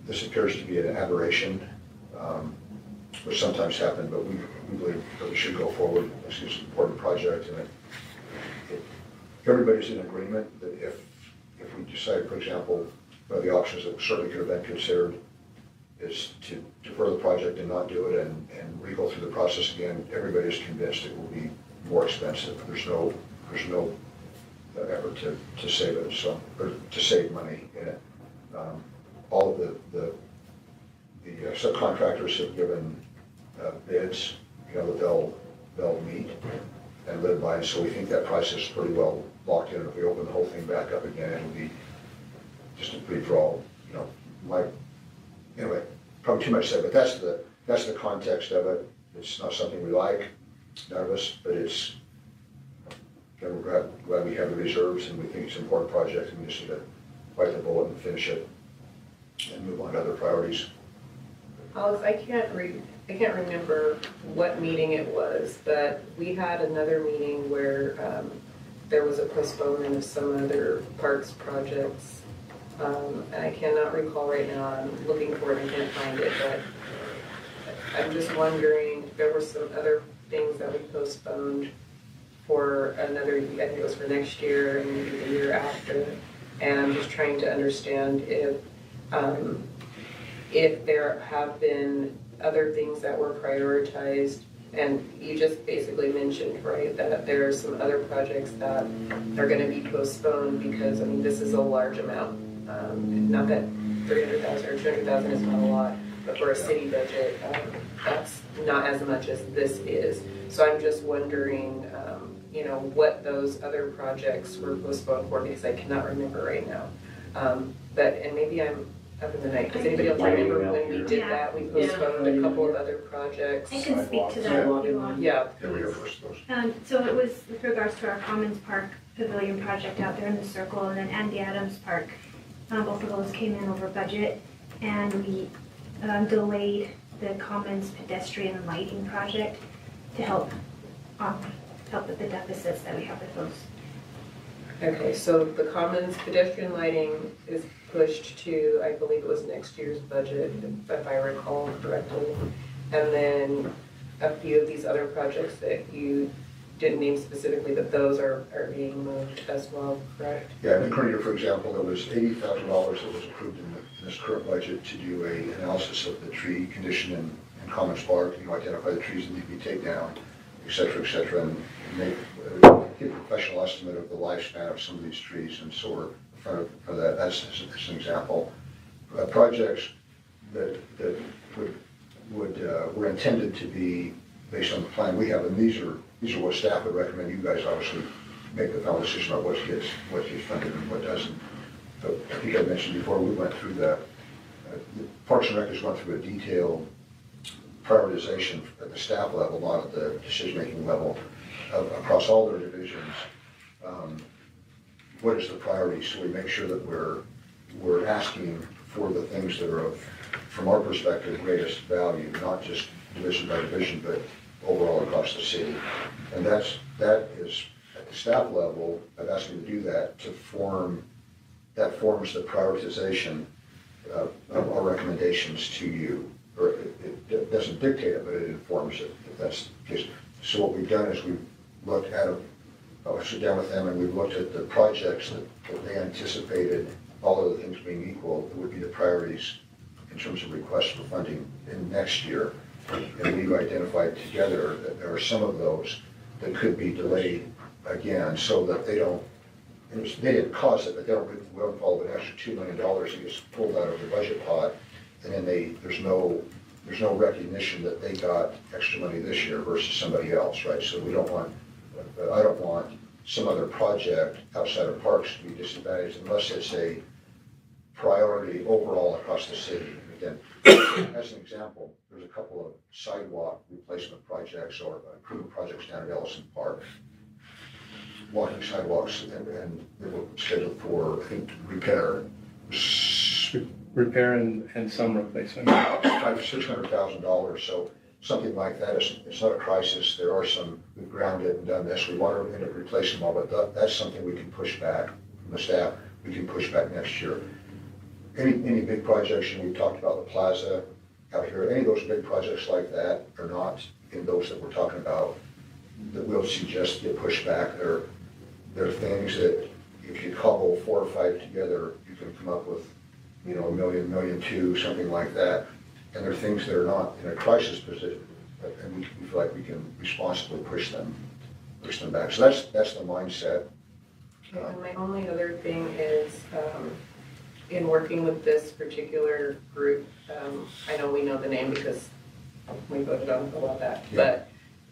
this appears to be an aberration, which sometimes happen, but we believe that we should go forward. This is an important project, and everybody's in agreement that if we decide, for example, one of the options that certainly could have been considered is to defer the project and not do it and re-go through the process again. Everybody's convinced it will be more expensive. There's no effort to save it, or to save money in it. All of the subcontractors have given bids, that they'll meet and live by. So we think that price is pretty well locked in. If we open the whole thing back up again, it'll be just a free for all. Anyway, probably too much said, but that's the context of it. It's not something we like, none of us, but it's, we're glad we have the reserves, and we think it's an important project, and we just need to bite the bullet and finish it and move on to other priorities. Alex, I can't remember what meeting it was, but we had another meeting where there was a postponement of some other parks projects. And I cannot recall right now. I'm looking for it and can't find it, but I'm just wondering if there were some other things that we postponed for another, I think it was for next year and maybe the year after. And I'm just trying to understand if there have been other things that were prioritized. And you just basically mentioned, right, that there are some other projects that are going to be postponed because, this is a large amount. Not that 300,000 or 200,000 is not a lot, but for a city budget, that's not as much as this is. So I'm just wondering, what those other projects were postponed for, because I cannot remember right now. And maybe I'm up in the night. Does anybody else remember when we did that? We postponed a couple of other projects. I can speak to that if you want. Yeah. Here we go first, those. So it was with regards to our Commons Park Pavilion project out there in the circle, and then Andy Adams Park. Both of those came in over budget, and we delayed the Commons pedestrian lighting project to help with the deficits that we have with those. Okay, so the Commons pedestrian lighting is pushed to, I believe it was next year's budget, if I recall correctly. And then a few of these other projects that you didn't name specifically, but those are being moved as well, correct? Yeah, in the current year, for example, there was $80,000 that was approved in this current budget to do an analysis of the tree condition in Commons Park, identify the trees that need to be taken down, et cetera, and give a professional estimate of the lifespan of some of these trees. And so we're in front of that. That's an example. Projects that were intended to be based on the plan we have, and these are what staff would recommend. You guys obviously make the final decision on what gets funded and what doesn't. But I think I mentioned before, we went through the Parks and Rec has gone through a detailed prioritization at the staff level, not at the decision-making level, across all their divisions. What is the priority? So we make sure that we're asking for the things that are of, from our perspective, greatest value, not just division by division, but overall across the city. And that is at the staff level, I've asked them to do that that forms the prioritization of our recommendations to you. Or it doesn't dictate it, but it informs it, if that's the case. So what we've done is we've looked at them, I'll sit down with them and we've looked at the projects that they anticipated, all other things being equal, it would be the priorities in terms of requests for funding in next year. And we've identified together that there are some of those that could be delayed again, so that they don't, they didn't cause it, but they don't involve an extra $2 million that gets pulled out of the budget pot, and then there's no recognition that they got extra money this year versus somebody else, right? So I don't want some other project outside of parks to be disadvantaged unless it's a priority overall across the city. Again, as an example, there's a couple of sidewalk replacement projects or improvement projects down at Ellison Park, walking sidewalks, and they were scheduled for, I think, repair. Repair and some replacement. $600,000, so something like that. It's not a crisis. There are some, we've grounded and done this. We want to end up replacing them all, but that's something we can push back from the staff. We can push back next year. Any big projects, and we've talked about the plaza out here, any of those big projects like that are not in those that we're talking about that we'll suggest get pushed back. They're things that if you cobble 4 or 5 together, you can come up with, $1 million, $1.2 million, something like that. And they're things that are not in a crisis position, and we feel like we can responsibly push them back. So that's the mindset. And my only other thing is, in working with this particular group, I know we know the name because we voted on a while back, Yeah.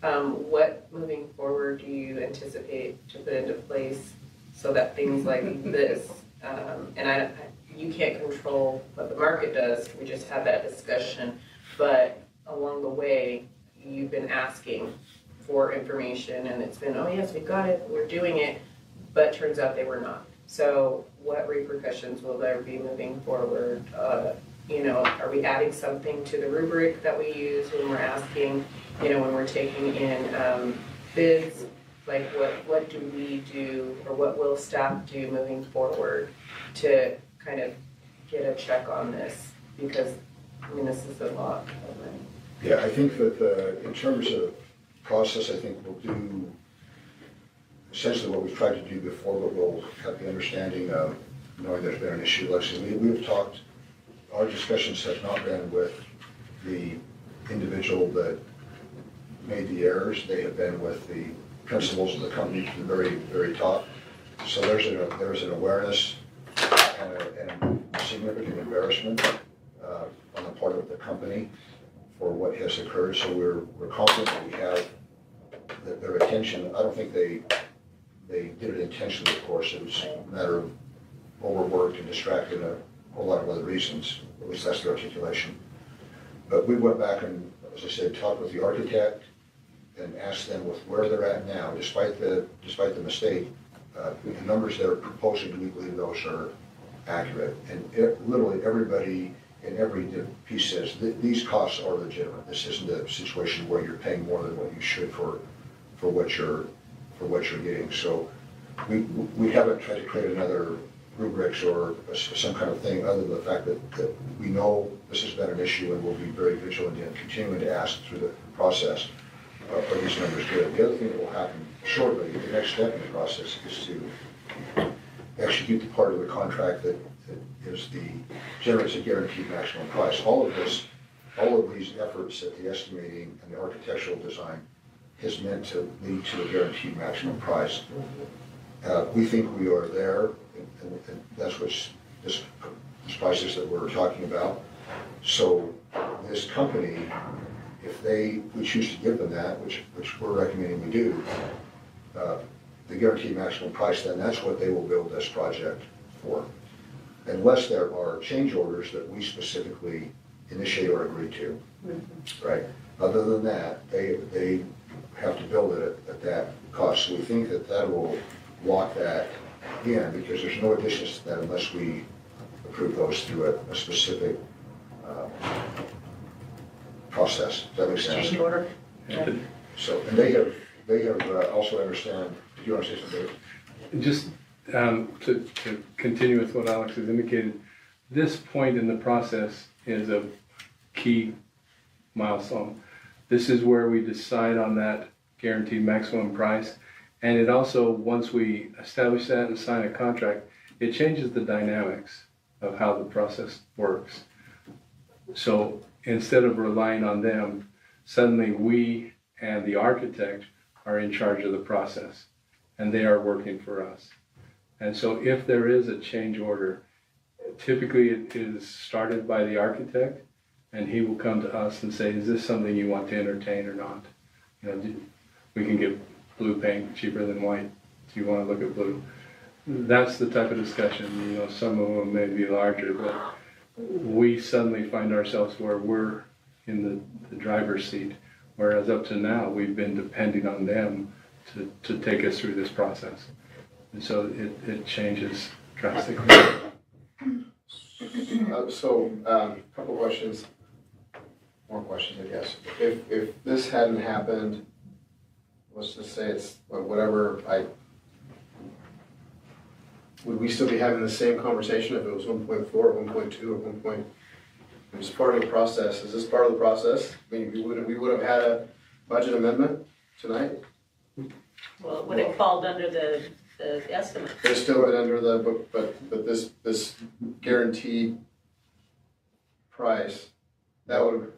but what moving forward do you anticipate to put into place so that things like this, and you can't control what the market does, we just had that discussion, but along the way, you've been asking for information and it's been, oh yes, we got it, we're doing it, but turns out they were not. So what repercussions will there be moving forward? Are we adding something to the rubric that we use when we're asking, when we're taking in bids? Like what do we do, or what will staff do moving forward to kind of get a check on this? Because, this is a lot. Yeah, I think that in terms of process, I think we'll do essentially what we've tried to do before, but we'll have the understanding of knowing there's been an issue. Like I said, we've talked, our discussions have not been with the individual that made the errors. They have been with the principals of the company from the very, very top. So there's an awareness and a significant embarrassment on the part of the company for what has occurred. So we're confident that we have their attention. I don't think they did it intentionally, of course. It was a matter of overworked and distracted and a whole lot of other reasons. At least that's their articulation. But we went back and, as I said, talked with the architect and asked them with where they're at now, despite the mistake, the numbers they're proposing, we believe those are accurate. And literally everybody in every piece says these costs are legitimate. This isn't a situation where you're paying more than what you should for what you're getting. So we haven't tried to create another rubrics or some kind of thing other than the fact that we know this has been an issue and we'll be very vigilant in continuing to ask through the process, are these numbers good? The other thing that will happen shortly, the next step in the process, is to execute the part of the contract that generates a guaranteed maximum price. All of these efforts at the estimating and the architectural design is meant to lead to a guaranteed maximum price. We think we are there, and that's what this prices that we're talking about. So this company, if we choose to give them that, which we're recommending we do, the guaranteed maximum price, then that's what they will build this project for. Unless there are change orders that we specifically initiate or agree to, right? Other than that, they have to build it at that cost. So we think that will lock that in, because there's no additions to that unless we approve those through a specific process. Does that make sense? Change order. Yeah. So, and they have also understand you want to say something? Just to continue with what Alex has indicated, this point in the process is a key milestone. This is where we decide on that guaranteed maximum price. And it also, once we establish that and sign a contract, it changes the dynamics of how the process works. So instead of relying on them, suddenly we and the architect are in charge of the process, and they are working for us. And so if there is a change order, typically it is started by the architect, and he will come to us and say, is this something you want to entertain or not? You know, we can get blue paint cheaper than white. Do you want to look at blue? That's the type of discussion. You know, some of them may be larger, but we suddenly find ourselves where we're in the driver's seat, whereas up to now we've been depending on them to take us through this process. And so it changes drastically. Couple questions, more questions, I guess. If this hadn't happened, let's just say it's whatever, would we still be having the same conversation if it was 1.4 or 1.2 or 1 point? It was part of the process. Is this part of the process? I mean, we would have had a budget amendment tonight? Well, it would have fallen under the estimate. It's still been under the, but this guaranteed price, that would,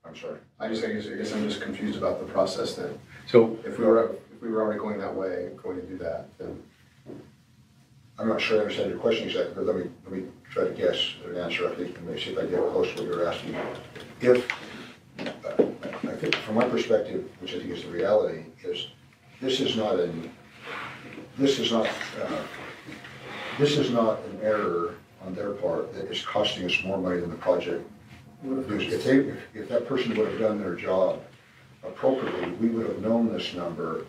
I'm sorry. I guess I'm just confused about the process then. So If we were already going that way, going to do that, then. I'm not sure I understand your question exactly, but let me try to guess an answer. I think, and maybe see if I get close to what you're asking. If, I think from my perspective, which I think is the reality, is this is not an error on their part that is costing us more money than the project. If that person would have done their job appropriately, we would have known this number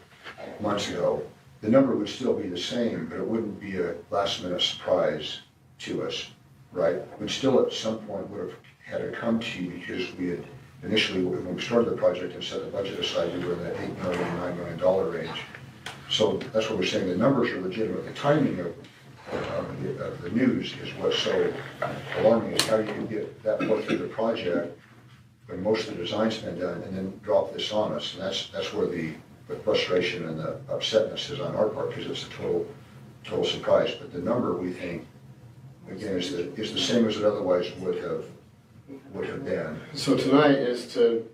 months ago. The number would still be the same, but it wouldn't be a last minute surprise to us, right? We'd still at some point would have had to come to you because we had initially, when we started the project and set the budget aside, we were in that $8 million, $9 million range. So that's what we're saying, the numbers are legitimate. The timing of the news is what's so alarming, is how you can get that far through the project when most of the design's been done and then drop this on us. And that's where the frustration and the upsetness is on our part, because it's a total surprise. But the number, we think, again, is the same as it otherwise would have been. So tonight is to,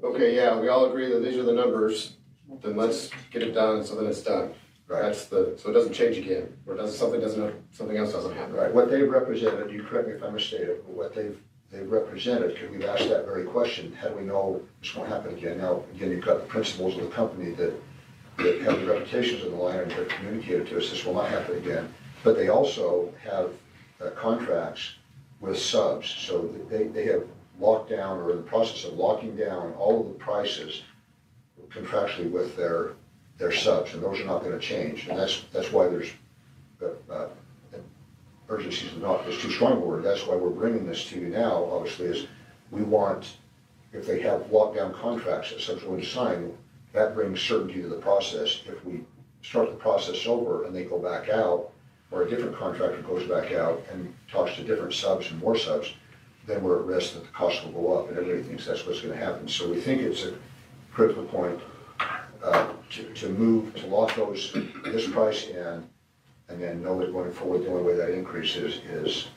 okay, yeah, we all agree that these are the numbers, then let's get it done so that it's done. Right. So it doesn't change again, or something else doesn't happen. Right. What they've represented, you correct me if I'm mistaken, but what they've represented, because we've asked that very question, how do we know this won't happen again? Now, again, you've got the principals of the company that have the reputations on the line and have communicated to us this will not happen again. But they also have contracts with subs, so they have locked down, or in the process of locking down, all of the prices contractually with their subs, and those are not going to change. And that's why there's urgency is not, it's too strong a word. That's why we're bringing this to you now, obviously, is we want, if they have lockdown contracts that subs willing to sign, that brings certainty to the process. If we start the process over and they go back out, or a different contractor goes back out and talks to different subs and more subs, then we're at risk that the cost will go up, and everybody thinks that's what's going to happen. So we think it's a critical point to lock this price in, and then know that going forward, the only way that increases is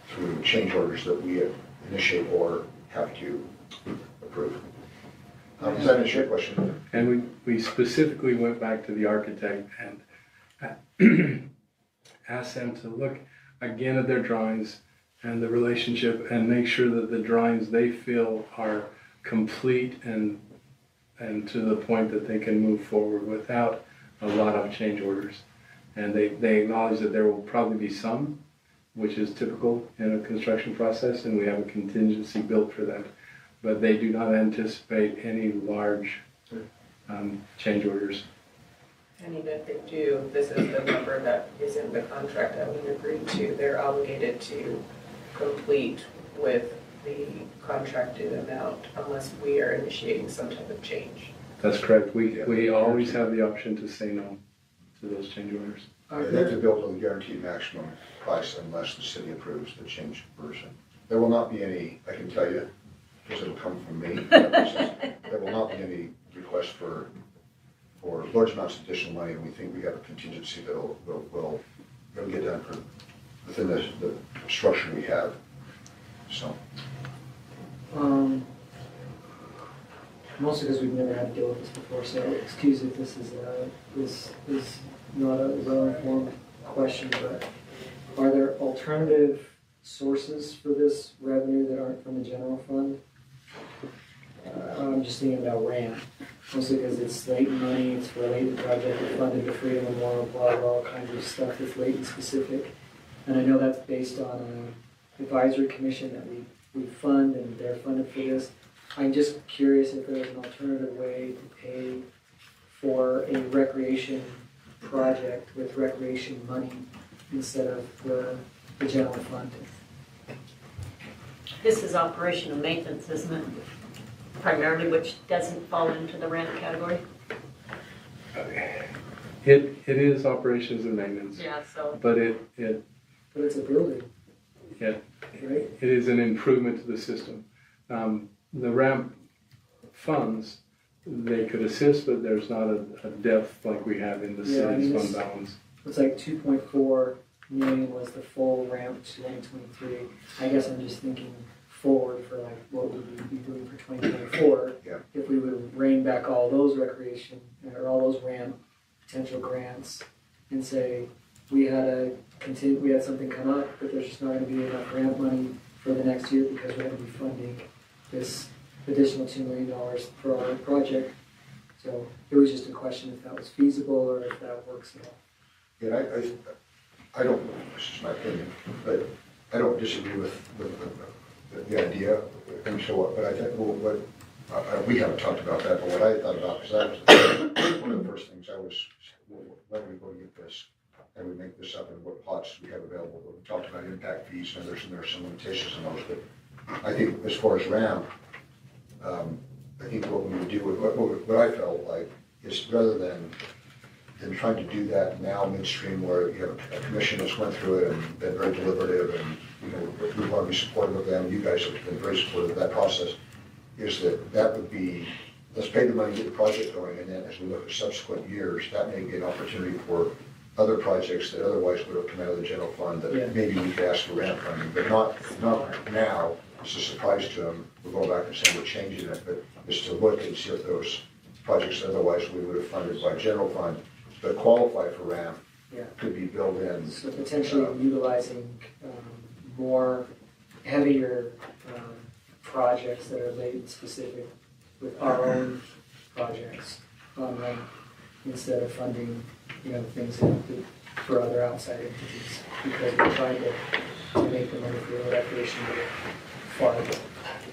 through change orders that we initiate or have to approve. Does that answer your question? And we specifically went back to the architect and asked them to look again at their drawings and the relationship and make sure that the drawings they feel are complete and to the point that they can move forward without a lot of change orders. And they acknowledge that there will probably be some, which is typical in a construction process, and we have a contingency built for that. But they do not anticipate any large change orders. And even if they do, this is the number that is in the contract that we agreed to. They're obligated to complete with the contracted amount unless we are initiating some type of change. That's correct. We always have the option to say no to those change orders. They have to build to the guaranteed maximum price unless the city approves the change version. There will not be any, I can tell you, because it'll come from me, there will not be any request for large amounts of additional money, and we think we have a contingency that will get done within the structure we have, so. Mostly because we've never had to deal with this before, so excuse if this is not a well-informed question, but are there alternative sources for this revenue that aren't from the general fund? I'm just thinking about RAM, mostly because it's Layton money, it's for a Layton project, we funded the Freedom Memorial, blah, blah, all kinds of stuff that's Layton specific. And I know that's based on an advisory commission that we fund and they're funded for this. I'm just curious if there's an alternative way to pay for a recreation project with recreation money instead of the general fund. This is operation and maintenance, isn't it? Primarily, which doesn't fall into the rent category? It is operations and maintenance, Yeah, so. but it But it's a building, Yeah, right? it is an improvement to the system. The ramp funds, they could assist, but there's not a depth like we have in the Yeah, I city's mean, fund balance. It's like 2.4 million was the full ramp to 2023. I guess I'm just thinking forward for like what we would be doing for 2024. Yeah. If we would rein back all those recreation or all those ramp potential grants and say we had something come up, but there's just not going to be enough ramp money for the next year because we're going to be funding this additional $2 million for our project. So it was just a question if that was feasible or if that works at all. Yeah, I don't, this is my opinion, but I don't disagree with the idea, and so what, but I think, we haven't talked about that, but what I thought about, because one of the first things I was, when we go to get this, and we make this up and what pots we have available, but we talked about impact fees, and there's some limitations on those, but I think as far as RAM, I think what we would do, what I felt like, is rather than trying to do that now midstream where you have a commission that's went through it and been very deliberative and, we want to be supportive of them, you guys have been very supportive of that process, is that would be, let's pay the money, get the project going, and then as we look at subsequent years, that may be an opportunity for other projects that otherwise would have come out of the general fund that maybe we could ask for ramp funding, but not now. It's a surprise to them. We'll go back and say we're changing it, but just to look and see if those projects otherwise we would have funded by general fund that qualify for ramp could be built in. So potentially utilizing more heavier projects that are Layton specific with our own projects on them instead of funding, things for other outside entities because we're trying to make the money for the recreation fund.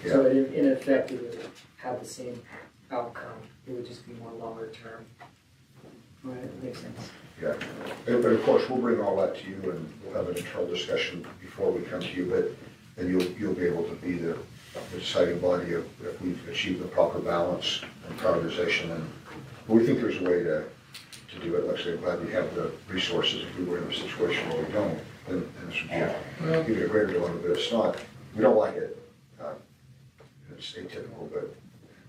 So in effect, it would have the same outcome. It would just be more longer term. Right, that makes sense. Yeah, but of course, we'll bring all that to you and we'll have an internal discussion before we come to you, but then you'll be able to be the deciding body of if we've achieved the proper balance and prioritization. And we think there's a way to do it. Like I said, I'm glad we have the resources. If we were in a situation where we don't, then this would give it a greater dilemma, but it's not, we don't like it. It's atypical, but.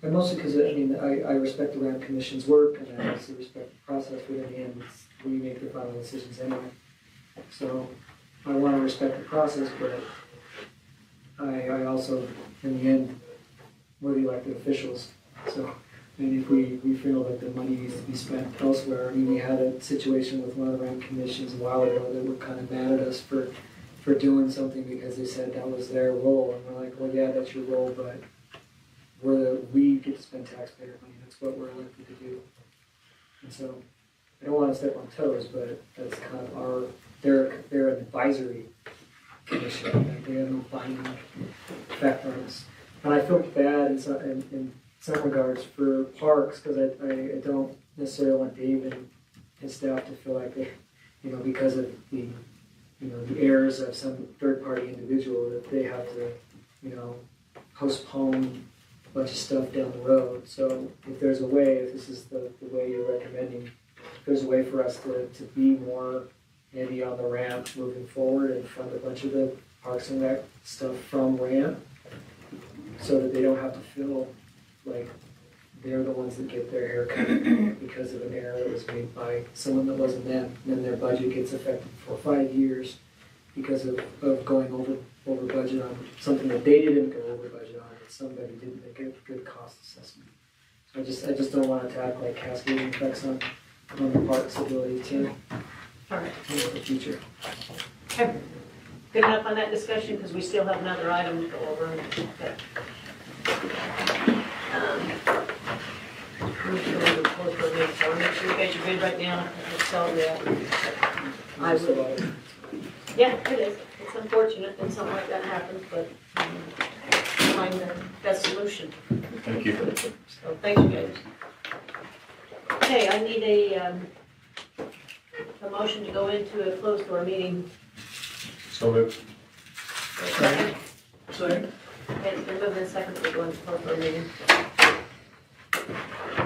And mostly because, I respect the RAM Commission's work and I also respect the process, but in the end, we make the final decisions anyway. So I want to respect the process, but I also, in the end, we're the elected officials. So, if we feel that the money needs to be spent elsewhere, we had a situation with one of the RAM Commissions a while ago that were kind of mad at us for doing something because they said that was their role. And we're like, well, yeah, that's your role, but we get to spend taxpayer money. That's what we're elected to do. And so I don't want to step on toes, but that's kind of they're an advisory commission. Like they have no binding effect on us. And I feel bad in some regards for parks because I don't necessarily want Dave and his staff to feel like they, because of the errors of some third-party individual that they have to, postpone bunch of stuff down the road. So if there's a way, if this is the way you're recommending, if there's a way for us to be more maybe on the ramp moving forward and fund a bunch of the Parks and Rec stuff from ramp so that they don't have to feel like they're the ones that get their hair cut because of an error that was made by someone that wasn't them. And then their budget gets affected for 5 years because of going over budget on something that they didn't go over budget on, that somebody didn't make a good cost assessment. So I just don't want it to have like cascading effects on the park's ability to All right. in the future. Okay. Good enough on that discussion, because we still have another item to go over. I'm sure we'll close for a minute, so I'll make sure you guys are good right now. I'll tell you. I would. Yeah, it is. It's unfortunate that something like that happens, but find the best solution. Thank you. So thanks, you guys. Okay, I need a motion to go into a closed door meeting. So moved. Second. Sorry. Okay, it's been moved and seconded to go into closed door meeting.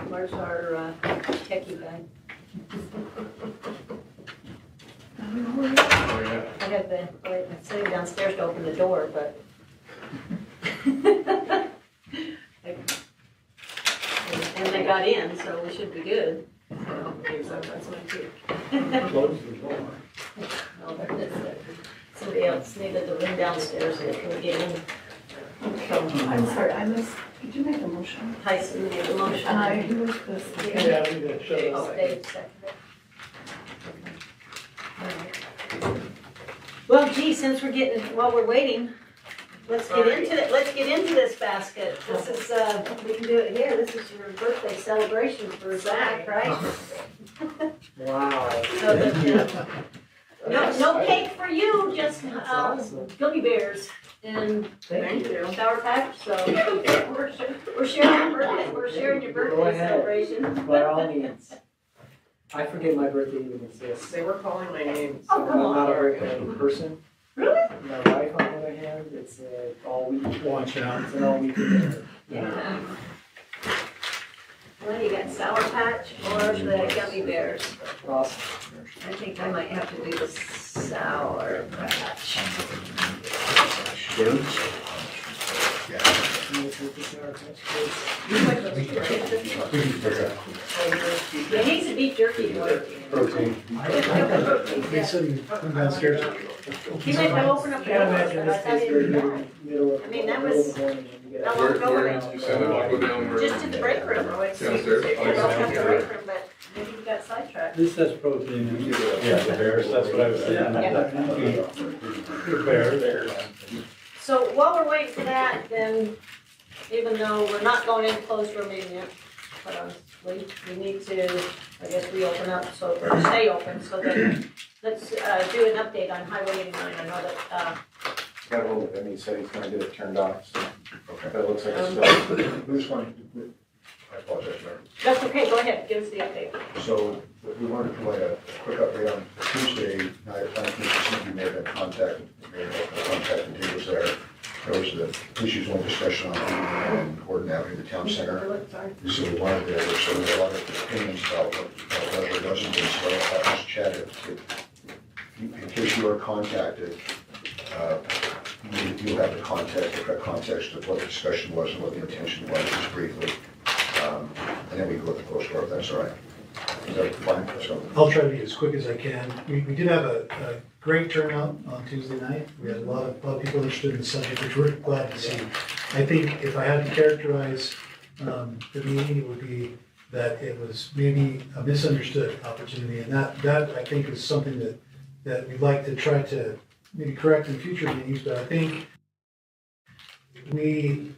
Where's our techie guy? Oh, yeah. I had been sitting downstairs to open the door, but. And they got in, so we should be good. So, that's my too. Close the door. Somebody else needed the room downstairs and they couldn't get in. I'm sorry, I missed, did you make a motion? Tyson made the motion. Who was this? Yeah, we got shut Oh, off. Dave seconded it. Okay. All right. Well, gee, since we're getting, while we're waiting, let's get into this basket. This is, we can do it here. This is your birthday celebration for Zach, right? Wow. So that, no cake for you, just gummy bears and Thank you. Sour Patch. So we're sharing your birthday. We're sharing your Go birthday ahead. celebration. By all means. I forget my birthday even exists. They were calling my name. Oh, come I'm not a on. birthday person. Really? My wife, on the other hand, it's all week. Watch out. It's an all week event. Yeah. Well, you got Sour Patch or the gummy bears. Awesome. I think I might have to do the Sour Patch. You wanna take the Sour Patch Kids? You like those too, right? Yeah, he's a beef jerky boy. Protein. They said you come downstairs. He might have opened up the Can't door, imagine but I this thought is he very was back. middle of, I mean, that middle of was- the morning when you get How out. long ago was it? You said I'll go down where. Just to the break room, or it's. Downstairs? We don't have the break room, but maybe we got sidetracked. This has protein in it. Yeah, the bears, that's what I was saying. Good bear. So while we're waiting for that, then, even though we're not going in closed door meeting yet, we need to, I guess, reopen up, so, or stay open, so that, let's, do an update on Highway 89. I know that, Got a hold of him, he said he's gonna get it turned off, so, Okay. but it looks like it's still. We just wanted, I apologize, Mayor. that's okay, go ahead, give us the update. So we wanted to provide a quick update on Tuesday night. Planning Commission, you may have been contacted, Dave was there. There was the issues on discussion on Gordon Avenue, the town center. Sorry. So we wanted to, so there were a lot of opinions about what wasn't been, so I just chatted. In case you are contacted, you'll have the context of what the discussion was and what the intention was, just briefly. And then we go with the close door, if that's all right. Is that fine? So, I'll try to be as quick as I can. We did have a great turnout on Tuesday night. We had a lot of people interested in the subject, which we're glad to see. I think if I had to characterize the meeting, it would be that it was maybe a misunderstood opportunity. And that I think is something that we'd like to try to maybe correct in future meetings. But I think we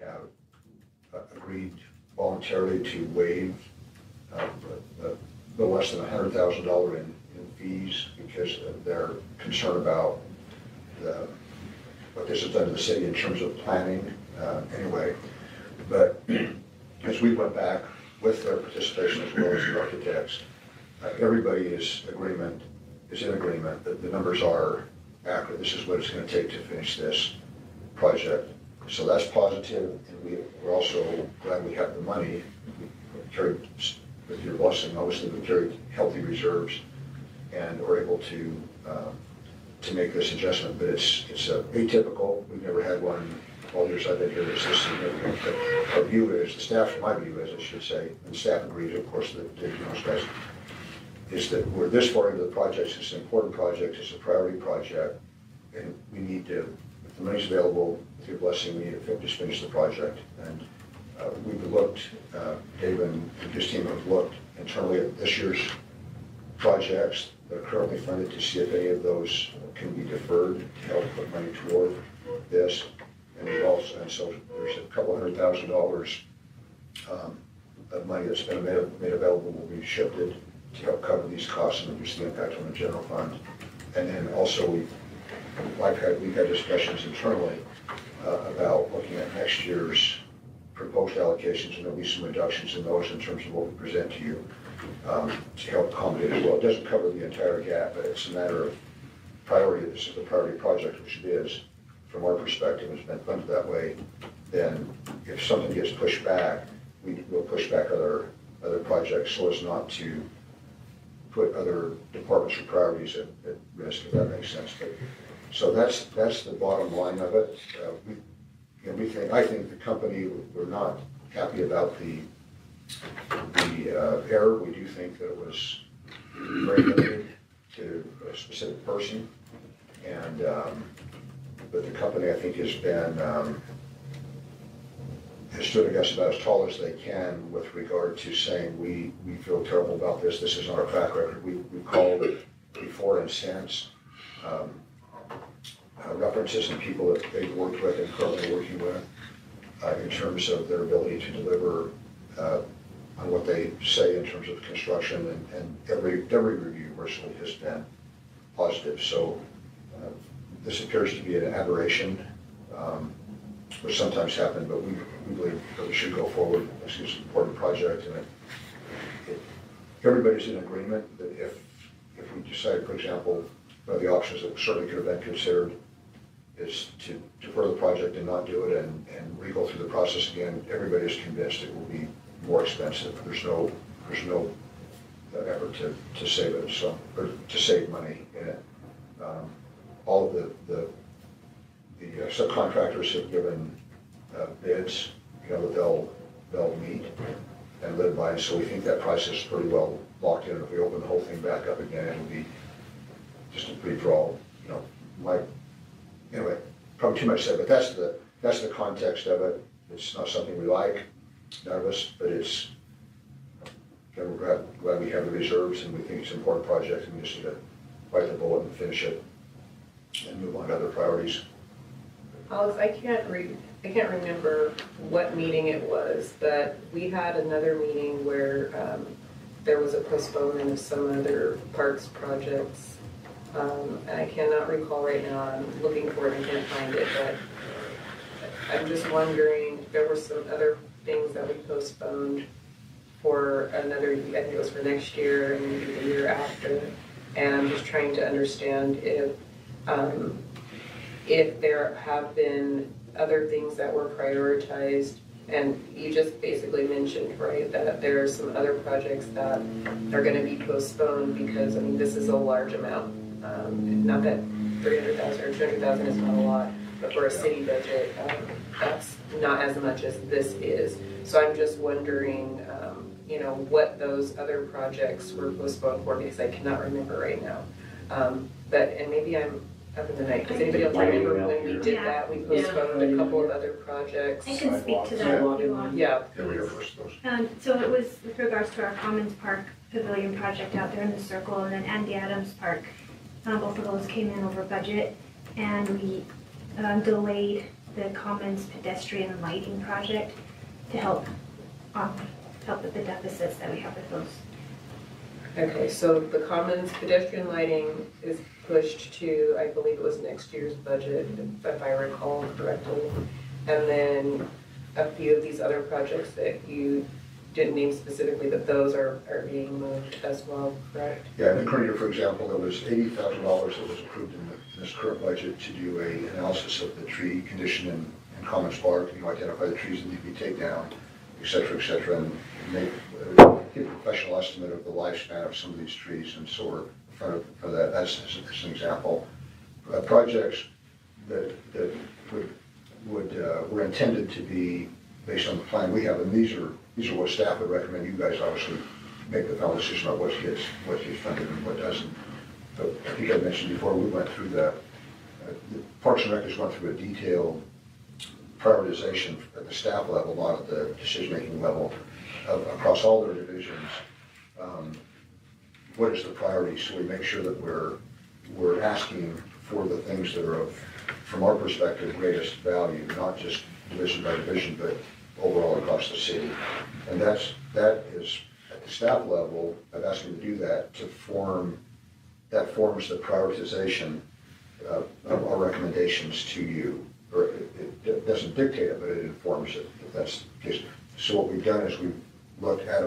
have agreed voluntarily to waive no less than $100,000 in fees because of their concern about what this has done to the city in terms of planning anyway. But as we went back with their participation as well as the architects, everybody is in agreement that the numbers are accurate. This is what it's going to take to finish this project. So that's positive, and we're also glad we have the money. We carried, with your blessing, obviously, we carried healthy reserves and we're able to make this adjustment. But it's atypical. We've never had one all the years I've been here that's this significant. But our view is, the staff, my view is, I should say, and the staff agrees, of course, that Dave knows best, is that we're this far into the project. It's an important project. It's a priority project, and we need to, if the money's available, with your blessing, we need to just finish the project. And we've looked, Dave and his team have looked internally at this year's projects that are currently funded to see if any of those can be deferred to help put money toward this. And so there's a couple $100,000 of money that's been made available will be shifted to help cover these costs and reduce the impact on the general fund. And then also we've had discussions internally about looking at next year's proposed allocations, and there'll be some reductions in those in terms of what we present to you to help accommodate as well. It doesn't cover the entire gap, but it's a matter of priority. This is a priority project, which it is from our perspective. It's been funded that way. Then if something gets pushed back, we'll push back other projects so as not to put other departments or priorities at risk, if that makes sense. But, so that's the bottom line of it. I think the company, we're not happy about the error. We do think that it was very limited to a specific person, and but the company, I think, has stood, I guess, about as tall as they can with regard to saying we feel terrible about this. This is not our track record. We called before and since references and people that they've worked with and currently working with in terms of their ability to deliver on what they say in terms of construction, and every review virtually has been positive. So this appears to be an aberration, which sometimes happen, but we believe that we should go forward. This is an important project, and everybody's in agreement that if we decide, for example, one of the options that certainly could have been considered is to defer the project and not do it and re-go through the process again. Everybody's convinced it will be more expensive. There's no effort to save it, so, or to save money in it. All of the subcontractors have given bids, that they'll meet and live by. So we think that price is pretty well locked in. If we open the whole thing back up again, it'll be just a free for all. Anyway, probably too much said, but that's the context of it. It's not something we like, none of us, but it's, we're glad we have the reserves, and we think it's an important project, and we just need to bite the bullet and finish it and move on to other priorities. Alex, I can't remember what meeting it was, but we had another meeting where there was a postponement of some other parks projects. And I cannot recall right now. I'm looking for it and can't find it, but I'm just wondering, there were some other things that we postponed for another, I think it was for next year and maybe the year after. And I'm just trying to understand if there have been other things that were prioritized. And you just basically mentioned, right, that there are some other projects that are going to be postponed because, I mean, this is a large amount. Not that 300,000 or 200,000 is not a lot, but for a city budget, that's not as much as this is. So I'm just wondering, what those other projects were postponed for, because I cannot remember right now. And maybe I'm up in the night. Does anybody else remember when we did that? We postponed a couple of other projects. I can speak to that if you want. Yeah. So it was with regards to our Commons Park Pavilion project out there in the circle, and then Andy Adams Park. Both of those came in over budget, and we delayed the Commons pedestrian lighting project to help with the deficits that we have with those. Okay, so the Commons pedestrian lighting is pushed to, I believe it was next year's budget, if I recall correctly. And then a few of these other projects that you didn't name specifically, but those are being moved as well, correct? Yeah, in the current year, for example, there was $80,000 that was approved in this current budget to do a analysis of the tree condition in Commons Park, identify the trees that need to be taken down, et cetera, and make give a professional estimate of the lifespan of some of these trees. And so we're in front of that. That's an example. Projects that were intended to be based on the plan we have, and these are what staff would recommend. You guys obviously make the final decision about what gets funded and what doesn't. But I think I mentioned before, we went through the Parks and Rec has went through a detailed prioritization at the staff level, not at the decision-making level, across all their divisions. What is the priority? So we make sure that we're asking for the things that are of, from our perspective, greatest value, not just division by division, but overall across the city. And that is at the staff level. I've asked them to do that that forms the prioritization of our recommendations to you. Or it doesn't dictate it, but it informs it, if that's the case. So what we've done is we've looked at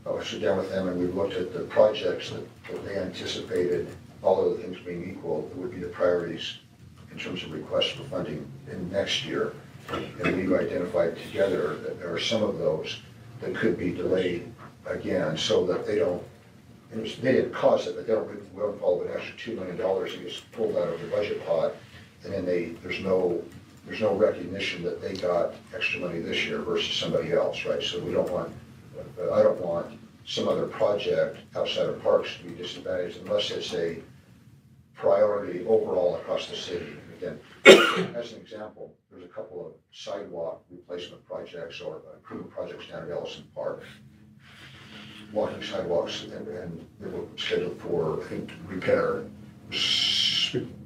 I sit down with them and we've looked at the projects that they anticipated, all other things being equal, it would be the priorities in terms of requests for funding in next year. And we've identified together that there are some of those that could be delayed again, so that they don't, they didn't cause it, but they don't fall with an extra $2 million that gets pulled out of the budget pot, and then there's no recognition that they got extra money this year versus somebody else, right? So I don't want some other project outside of parks to be disadvantaged unless it's a priority overall across the city. Again, as an example, there's a couple of sidewalk replacement projects or improvement projects down at Ellison Park. Walking sidewalks, and they were scheduled for, I think, repair.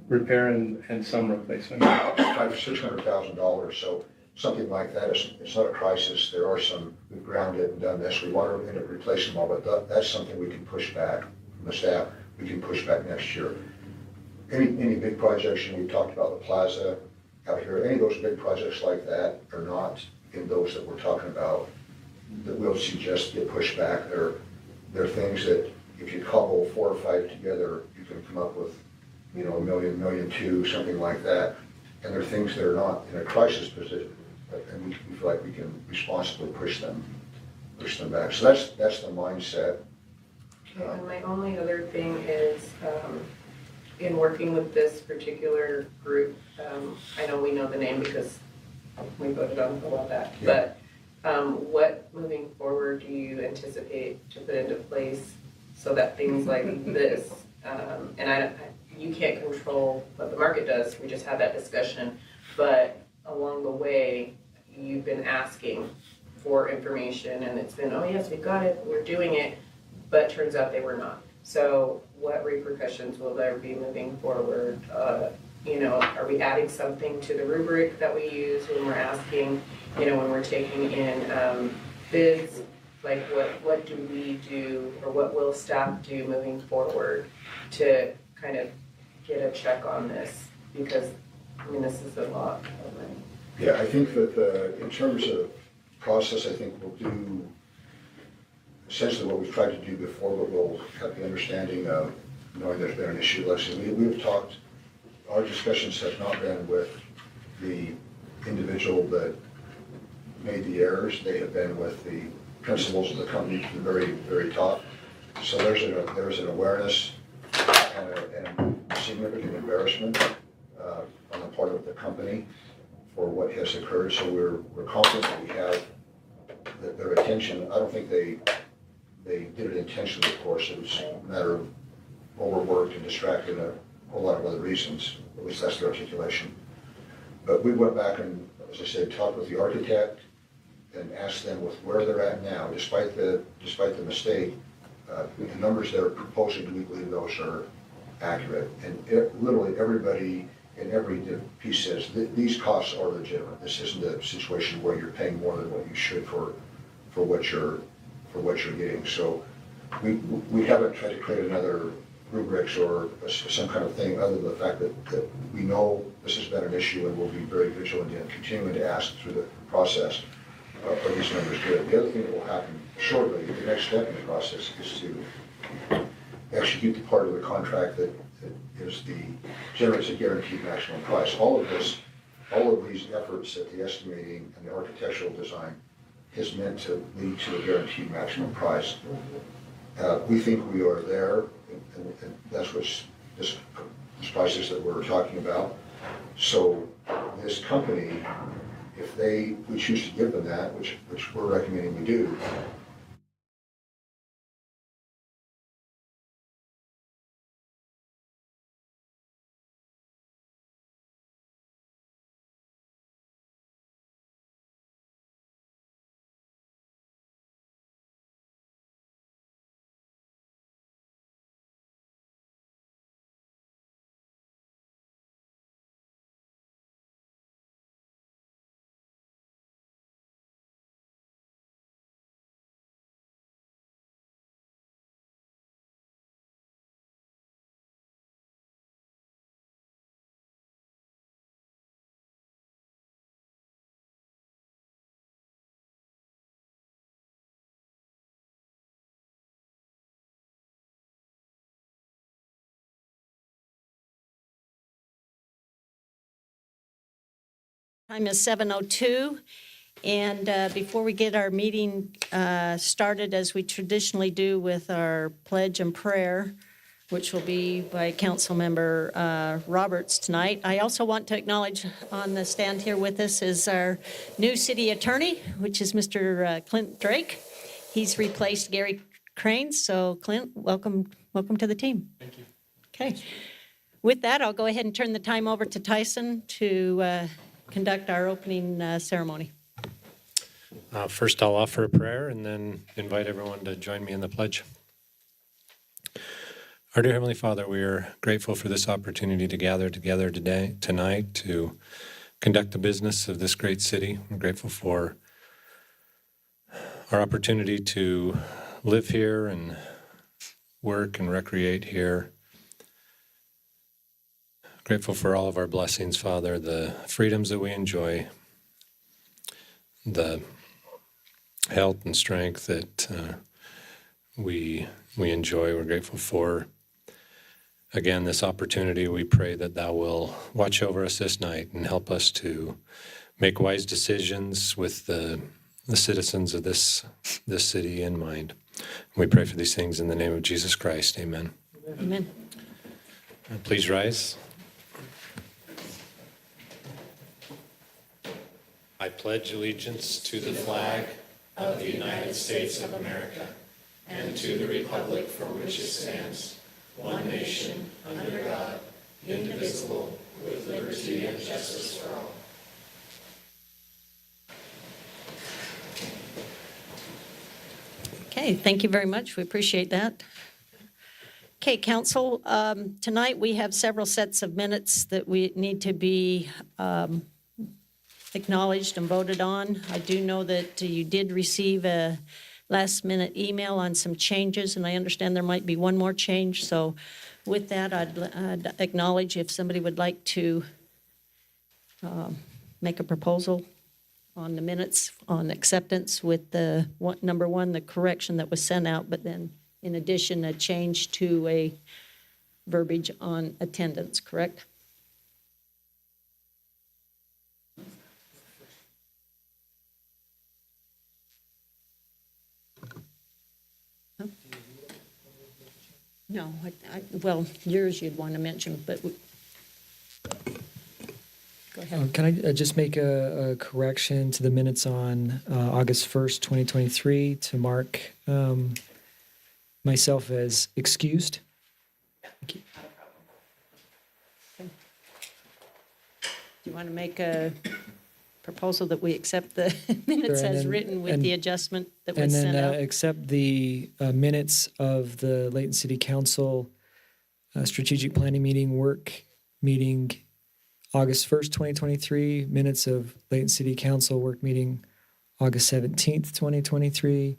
Repair and some replacement. $600,000. So something like that it's not a crisis. There are some, we've ground it and done this. We want to end up replacing them all, but that's something we can push back from the staff. We can push back next year. Any big projects, and we talked about the plaza out here, any of those big projects like that are not in those that we're talking about that we'll suggest get pushed back. They're things that if you couple 4 or 5 together, you can come up with, $1 million, $1.2 million, something like that. And they're things that are not in a crisis position, and we feel like we can responsibly push them back. So that's the mindset. Okay, and my only other thing is, in working with this particular group, I know we know the name because we voted on a while back, Yeah. but what moving forward do you anticipate to put into place so that things like this, and you can't control what the market does, we just had that discussion, but along the way, you've been asking for information and it's been, oh yes, we got it, we're doing it, but turns out they were not. So what repercussions will there be moving forward? Are we adding something to the rubric that we use when we're asking, when we're taking in bids? Like what do we do, or what will staff do moving forward to kind of get a check on this? Because, this is a lot of money. Yeah, I think that in terms of process, I think we'll do essentially what we've tried to do before, but we'll have the understanding of knowing there's been an issue. We've talked, our discussions have not been with the individual that made the errors. They have been with the principals of the company to the very, very top. So there's an awareness and a significant embarrassment on the part of the company for what has occurred. So we're confident that we have their attention. I don't think they did it intentionally, of course. It was a matter of overworked and distracted, a whole lot of other reasons. At least that's their articulation. But we went back and, as I said, talked with the architect and asked them with where they're at now, despite the mistake, the numbers they're proposing, we believe those are accurate. And literally everybody and every piece says, these costs are legitimate. This isn't a situation where you're paying more than what you should for what you're getting. So we haven't tried to create another rubrics or some kind of thing other than the fact that we know this has been an issue and we'll be very vigilant in continuing to ask through the process, are these numbers good? The other thing that will happen shortly, the next step in the process is to execute the part of the contract that generates a guaranteed maximum price. All of these efforts at the estimating and the architectural design is meant to lead to a guaranteed maximum price. We think we are there, and that's what this prices that we're talking about. So this company, if we choose to give them that, which we're recommending we do, Time is 7:02, and before we get our meeting started, as we traditionally do with our pledge and prayer, which will be by Councilmember Roberts tonight, I also want to acknowledge on the stand here with us is our new city attorney, which is Mr. Clint Drake. He's replaced Gary Crane, so Clint, welcome to the team. Thank you. Okay. With that, I'll go ahead and turn the time over to Tyson to conduct our opening ceremony. First, I'll offer a prayer and then invite everyone to join me in the pledge. Our dear Heavenly Father, we are grateful for this opportunity to gather together tonight to conduct the business of this great city. We're grateful for our opportunity to live here and work and recreate here. Grateful for all of our blessings, Father, the freedoms that we enjoy, the health and strength that we enjoy. We're grateful for, again, this opportunity. We pray that Thou will watch over us this night and help us to make wise decisions with the citizens of this city in mind. We pray for these things in the name of Jesus Christ. Amen. Amen. Please rise. I pledge allegiance to the flag of the United States of America and to the republic for which it stands, one nation, under God, indivisible, with liberty and justice for all. Okay, thank you very much. We appreciate that. Okay, Council, tonight we have several sets of minutes that we need to be acknowledged and voted on. I do know that you did receive a last-minute email on some changes, and I understand there might be one more change. So with that, I'd acknowledge if somebody would like to make a proposal on the minutes on acceptance with the number one, the correction that was sent out, but then in addition, a change to a verbiage on attendance, correct? No, well, yours you'd want to mention, but go ahead. Can I just make a correction to the minutes on August 1st, 2023 to mark myself as excused? Thank you. Do you want to make a proposal that we accept the minutes Sure, as written with the adjustment that was sent And then out? accept the minutes of the Layton City Council Strategic Planning Meeting, Work Meeting August 1st, 2023, minutes of Layton City Council work meeting August 17th, 2023,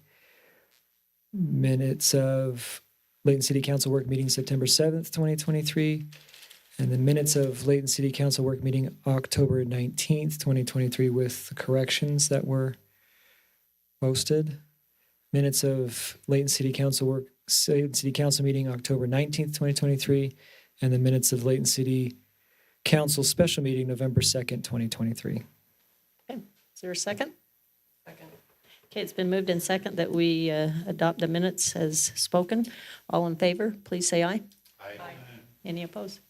minutes of Layton City Council work meeting September 7th, 2023, and the minutes of Layton City Council work meeting October 19th, 2023 with the corrections that were posted. Minutes of Layton City Council meeting October 19th, 2023, and the minutes of Layton City Council special meeting November 2nd, 2023. Okay, is there a second? Second. Okay, it's been moved in second that we adopt the minutes as spoken. All in favor, please say aye. Aye. Any opposed?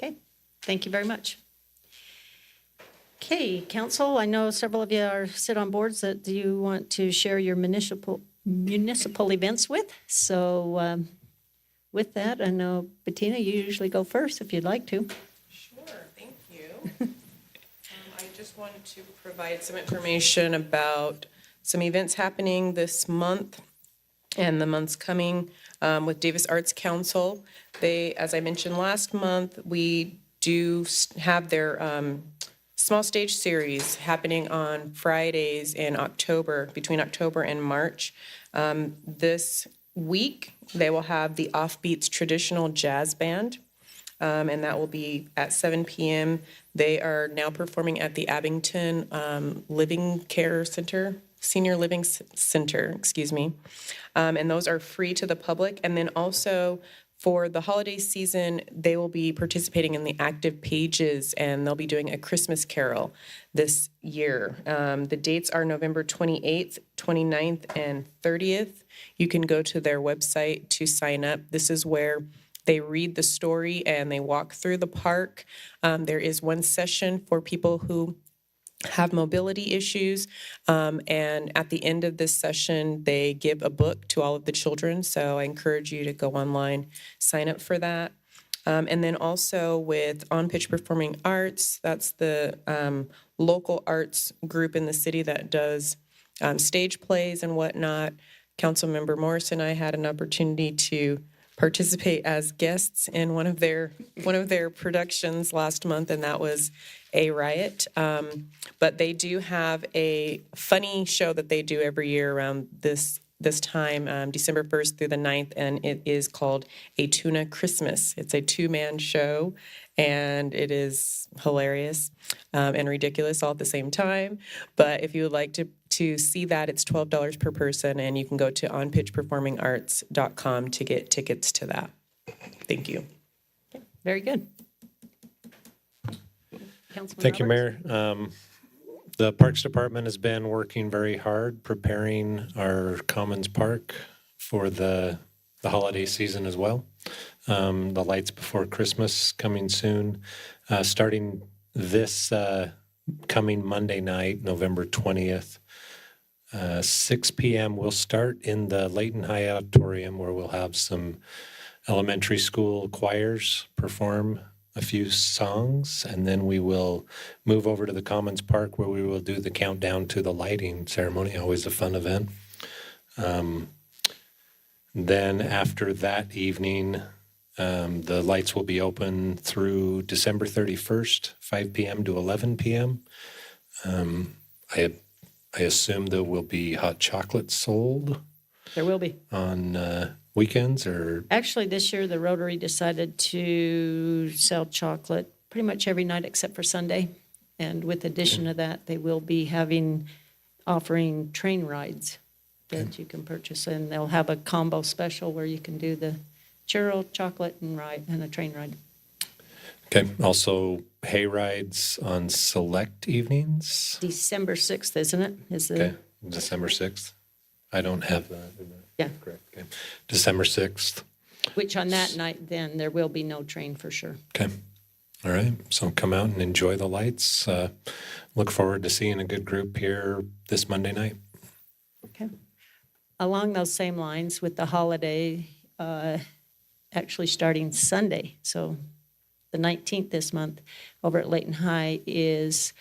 Okay, thank you very much. Okay, council, I know several of you sit on boards that you want to share your municipal events with. So with that, I know, Bettina, you usually go first if you'd like to. Sure, thank you. I just wanted to provide some information about some events happening this month and the months coming with Davis Arts Council. They, as I mentioned last month, we do have their small stage series happening on Fridays in October, between October and March. This week, they will have the Offbeats Traditional Jazz Band, and that will be at 7 p.m. They are now performing at the Abington Senior Living Center, and those are free to the public. And then also, for the holiday season, they will be participating in the Active Pages, and they'll be doing a Christmas carol this year. The dates are November 28th, 29th, and 30th. You can go to their website to sign up. This is where they read the story and they walk through the park. There is one session for people who have mobility issues, and at the end of this session, they give a book to all of the children, so I encourage you to go online, sign up for that. And then also with On Pitch Performing Arts, that's the local arts group in the city that does stage plays and whatnot. Councilmember Morris and I had an opportunity to participate as guests in one of their productions last month, and that was a riot. But they do have a funny show that they do every year around this time, December 1st through the 9th, and it is called A Tuna Christmas. It's a two-man show, and it is hilarious and ridiculous all at the same time. But if you would like to see that, it's $12 per person, and you can go to onpitchperformingarts.com to get tickets to that. Thank you. Okay, very good. Councilman Thank you, Roberts? Mayor. The Parks Department has been working very hard preparing our Commons Park for the holiday season as well. The lights before Christmas coming soon. Starting this coming Monday night, November 20th, 6 p.m. we'll start in the Layton High Auditorium, where we'll have some elementary school choirs perform a few songs, and then we will move over to the Commons Park, where we will do the countdown to the lighting ceremony, always a fun event. Then after that evening, the lights will be open through December 31st, 5 p.m. to 11 p.m. I assume there will be hot chocolate sold There will be. on weekends, or Actually, this year, the Rotary decided to sell chocolate pretty much every night except for Sunday. And with addition to that, they will be offering train rides that you can purchase. And they'll have a combo special where you can do the churro, chocolate, and a train ride. okay. Also, hay rides on select evenings. December 6th, isn't it? Okay, December 6th. I don't have that. Yeah. Correct. Okay. December 6th. Which on that night, then, there will be no train for sure. Okay. All right. So come out and enjoy the lights. Look forward to seeing a good group here this Monday night. Okay. Along those same lines, with the holiday actually starting Sunday, so the 19th this month, over at Layton High is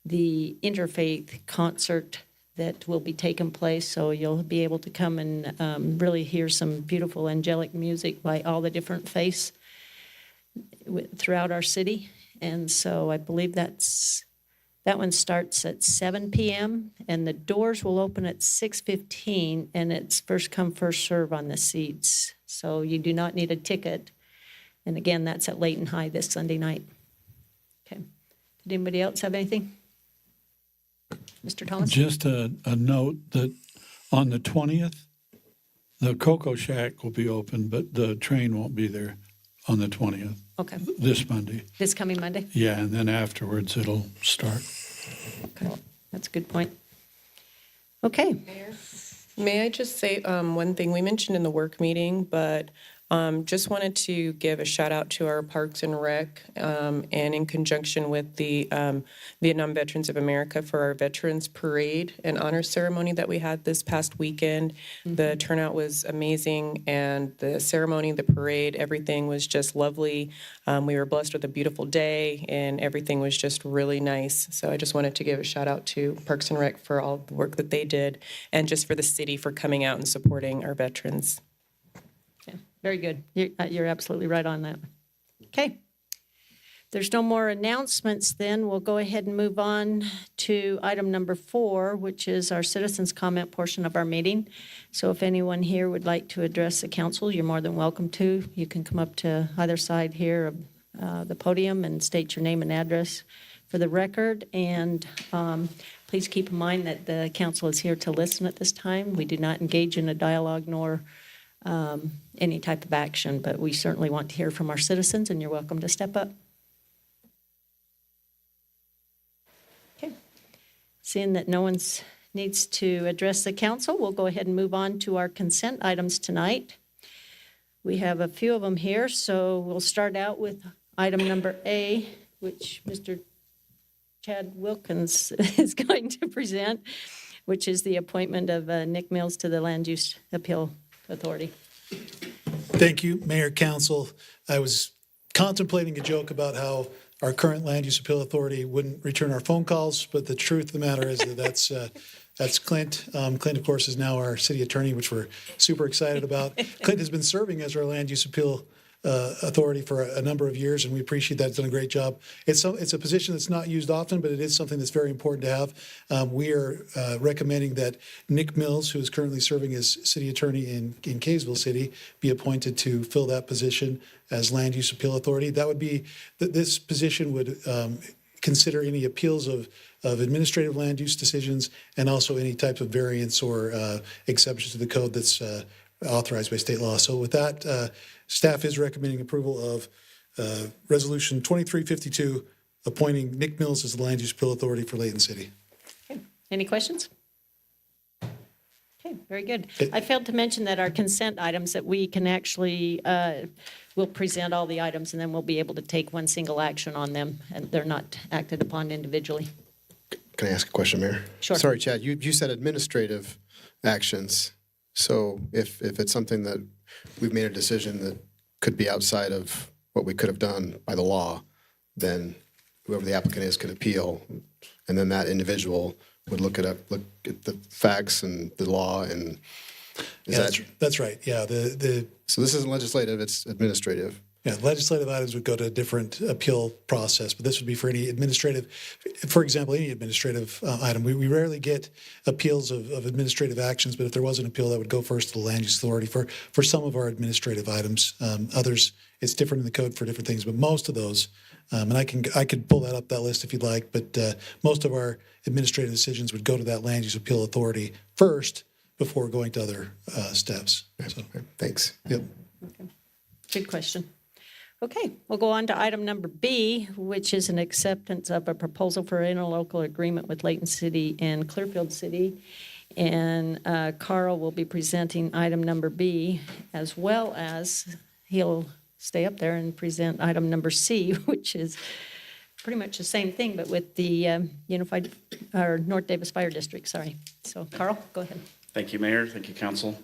the interfaith concert that will be taking place. So you'll be able to come and really hear some beautiful angelic music by all the different faiths throughout our city. And so I believe that one starts at 7 p.m. and the doors will open at 6:15, and it's first come, first serve on the seats. So you do not need a ticket. And again, that's at Layton High this Sunday night. Okay. Did anybody else have anything? Mr. Thomas? Just a note that on the 20th, the Cocoa Shack will be open, but the train won't be there on the 20th. Okay. This Monday. This coming Monday? Yeah, and then afterwards it'll start. Okay, that's a good point. Okay. Mayor, may I just say one thing? We mentioned in the work meeting, but just wanted to give a shout out to our Parks and Rec and in conjunction with the Vietnam Veterans of America for our Veterans Parade and Honor Ceremony that we had this past weekend. Mm-hmm. The turnout was amazing, and the ceremony, the parade, everything was just lovely. We were blessed with a beautiful day, and everything was just really nice. So I just wanted to give a shout out to Parks and Rec for all the work that they did, and just for the city for coming out and supporting our veterans. Very good. You're absolutely right on that. Okay. There's no more announcements then. We'll go ahead and move on to item number 4, which is our citizens' comment portion of our meeting. So if anyone here would like to address the council, you're more than welcome to. You can come up to either side here of the podium and state your name and address for the record. And please keep in mind that the council is here to listen at this time. We do not engage in a dialogue nor any type of action, but we certainly want to hear from our citizens, and you're welcome to step up. Okay. Seeing that no one needs to address the council, we'll go ahead and move on to our consent items tonight. We have a few of them here, so we'll start out with item number A, which Mr. Chad Wilkins is going to present, which is the appointment of Nick Mills to the Land Use Appeal Authority. Thank you, Mayor, Council. I was contemplating a joke about how our current Land Use Appeal Authority wouldn't return our phone calls, but the truth of the matter is that that's Clint. Clint, of course, is now our city attorney, which we're super excited about. Clint has been serving as our Land Use Appeal Authority for a number of years, and we appreciate that. He's done a great job. It's a position that's not used often, but it is something that's very important to have. We are recommending that Nick Mills, who is currently serving as city attorney in Kaysville City, be appointed to fill that position as Land Use Appeal Authority. That would be this position would consider any appeals of administrative land use decisions, and also any type of variance or exceptions to the code that's authorized by state law. So with that, staff is recommending approval of Resolution 2352, appointing Nick Mills as the Land Use Appeal Authority for Layton City. Okay. Any questions? Okay, very good. I failed to mention that our consent items that we can actually, we'll present all the items and then we'll be able to take one single action on them, and they're not acted upon individually. Can I ask a question, Mayor? Sure. Sorry, Chad, you said administrative actions. So if it's something that we've made a decision that could be outside of what we could have done by the law, then whoever the applicant is can appeal, and then that individual would look at the facts and the law, and that's right. Yeah, so this isn't legislative; it's administrative. Yeah, legislative items would go to a different appeal process, but this would be for any administrative, for example, any administrative item. We rarely get appeals of administrative actions, but if there was an appeal, that would go first to the Land Use Authority for some of our administrative items. Others, it's different in the code for different things, but most of those, and I could pull that list if you'd like, but most of our administrative decisions would go to that Land Use Appeal Authority first before going to other steps. So, thanks. Yep. Okay. Good question. Okay, we'll go on to item number B, which is an acceptance of a proposal for interlocal agreement with Layton City and Clearfield City. And Carl will be presenting item number B, as well as he'll stay up there and present item number C, which is pretty much the same thing, but with the Unified, or North Davis Fire District, sorry. So Carl, go ahead. Thank you, Mayor. Thank you, Council.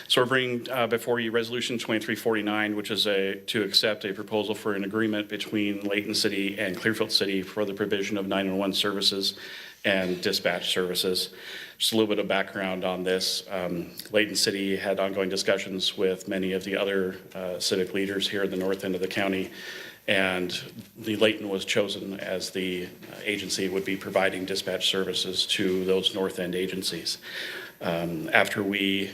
So we're bringing before you Resolution 2349, which is to accept a proposal for an agreement between Layton City and Clearfield City for the provision of 911 services and dispatch services. Just a little bit of background on this. Layton City had ongoing discussions with many of the other civic leaders here in the north end of the county, And the Layton was chosen as the agency would be providing dispatch services to those North End agencies. After we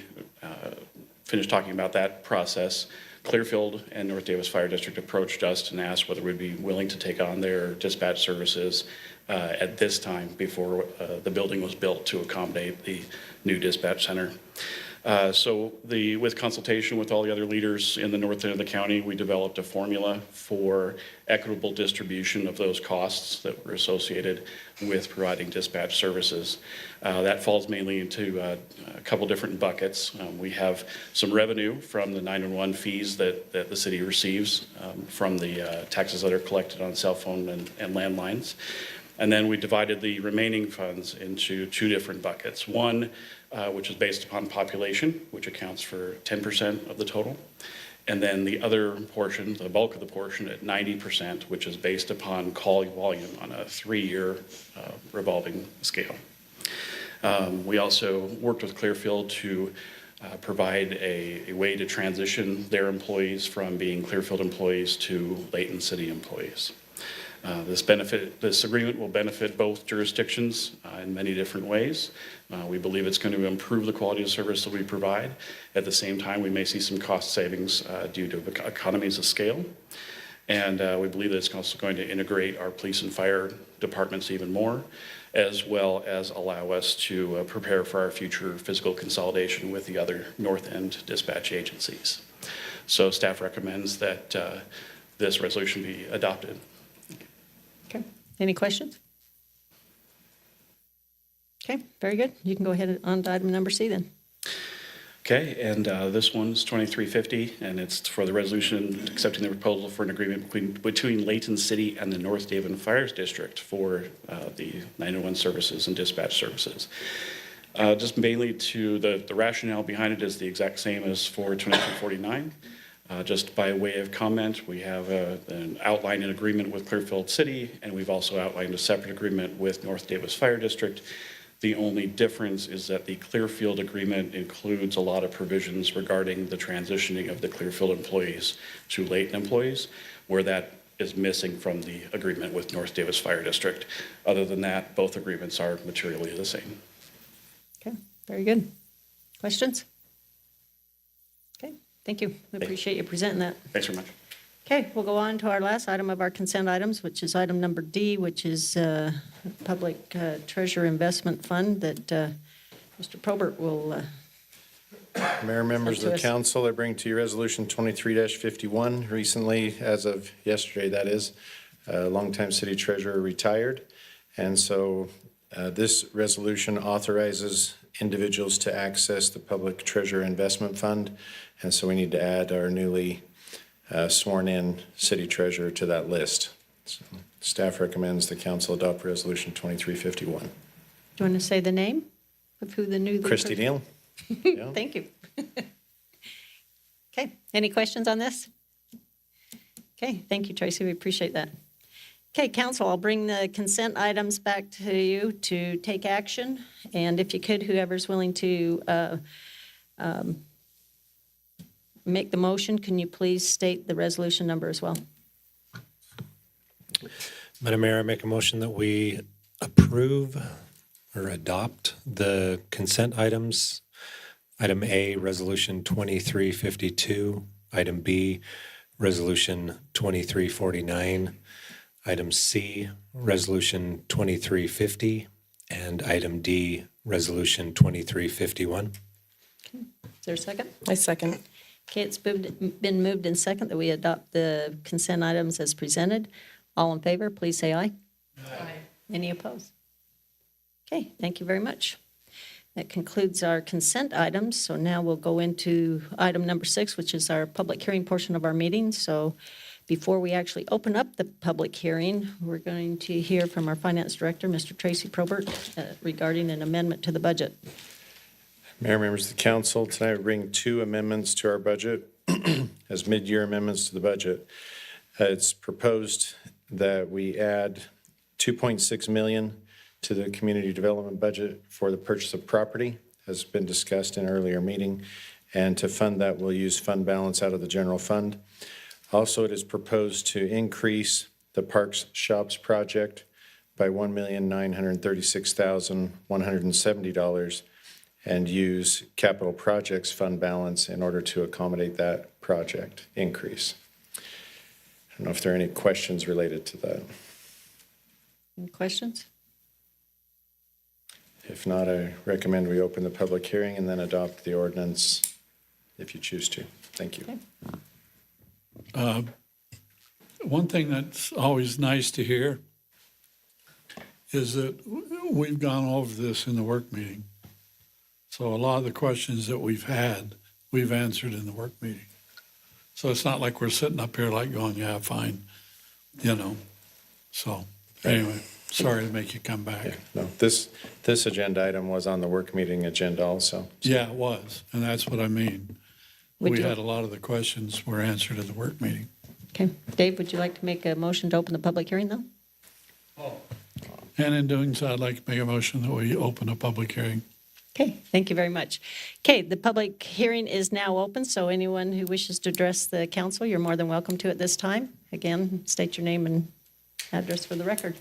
finished talking about that process, Clearfield and North Davis Fire District approached us and asked whether we'd be willing to take on their dispatch services at this time before the building was built to accommodate the new dispatch center. So with consultation with all the other leaders in the north end of the county, we developed a formula for equitable distribution of those costs that were associated with providing dispatch services. That falls mainly into a couple different buckets. We have some revenue from the 911 fees that the city receives from the taxes that are collected on cell phone and landlines. And then we divided the remaining funds into two different buckets. One, which is based upon population, which accounts for 10% of the total. And then the other portion, the bulk of the portion at 90%, which is based upon call volume on a 3-year revolving scale. We also worked with Clearfield to provide a way to transition their employees from being Clearfield employees to Layton City employees. This agreement will benefit both jurisdictions in many different ways. We believe it's going to improve the quality of service that we provide. At the same time, we may see some cost savings due to economies of scale. And we believe that it's also going to integrate our police and fire departments even more, as well as allow us to prepare for our future physical consolidation with the other North End dispatch agencies. So staff recommends that this resolution be adopted. Okay, any questions? Okay, very good. You can go ahead on to item number C then. Okay, and this one's 2350, and it's for the resolution accepting the proposal for an agreement between Layton City and the North Davis Fire District for the 911 services and dispatch services. Just mainly to the rationale behind it is the exact same as for 2249. Just by way of comment, we have an outline and agreement with Clearfield City, and we've also outlined a separate agreement with North Davis Fire District. The only difference is that the Clearfield agreement includes a lot of provisions regarding the transitioning of the Clearfield employees to Layton employees, where that is missing from the agreement with North Davis Fire District. Other than that, both agreements are materially the same. Okay, very good. Questions? Okay, thank you. We appreciate you presenting that. Thanks very much. Okay, we'll go on to our last item of our consent items, which is item number D, which is Public Treasure Investment Fund that Mr. Probert will Mayor, members of the council, I bring to you Resolution 23-51. Recently, as of yesterday, that is, a longtime city treasurer retired. And so this resolution authorizes individuals to access the Public Treasure Investment Fund. And so we need to add our newly sworn-in city treasurer to that list. So staff recommends the council adopt Resolution 2351. Do you want to say the name of who the new Christy Neal. Yeah. Thank you. Okay, any questions on this? Okay, thank you, Tracy. We appreciate that. Okay, council, I'll bring the consent items back to you to take action. And if you could, whoever's willing to make the motion, can you please state the resolution number as well? Madam Mayor, I make a motion that we approve or adopt the consent items. Item A, Resolution 2352. Item B, Resolution 2349. Item C, Resolution 2350. And item D, Resolution 2351. Okay. Is there a second? I second. Okay, it's been moved in second that we adopt the consent items as presented. All in favor, please say aye. Aye. Any opposed? Okay, thank you very much. That concludes our consent items. So now we'll go into item number 6, which is our public hearing portion of our meeting. So before we actually open up the public hearing, we're going to hear from our finance director, Mr. Tracy Probert, regarding an amendment to the budget. Mayor, members of the council, tonight we bring 2 amendments to our budget as mid-year amendments to the budget. It's proposed that we add $2.6 million to the community development budget for the purchase of property, as been discussed in an earlier meeting. And to fund that, we'll use fund balance out of the general fund. Also, it is proposed to increase the Parks Shops project by $1,936,170 and use capital projects fund balance in order to accommodate that project increase. I don't know if there are any questions related to that. Any questions? If not, I recommend we open the public hearing and then adopt the ordinance if you choose to. Thank you. Okay. One thing that's always nice to hear is that we've gone over this in the work meeting. So a lot of the questions that we've had, we've answered in the work meeting. So it's not like we're sitting up here like going, yeah, fine, you know. So anyway, sorry to make you come back. Yeah, no, this agenda item was on the work meeting agenda also. Yeah, it was, and that's what I mean. Would We you- had a lot of the questions were answered at the work meeting. Okay. Dave, would you like to make a motion to open the public hearing, though? And in doing so, I'd like to make a motion that we open a public hearing. Okay, thank you very much. Okay, the public hearing is now open, so anyone who wishes to address the council, you're more than welcome to at this time. Again, state your name and address for the record.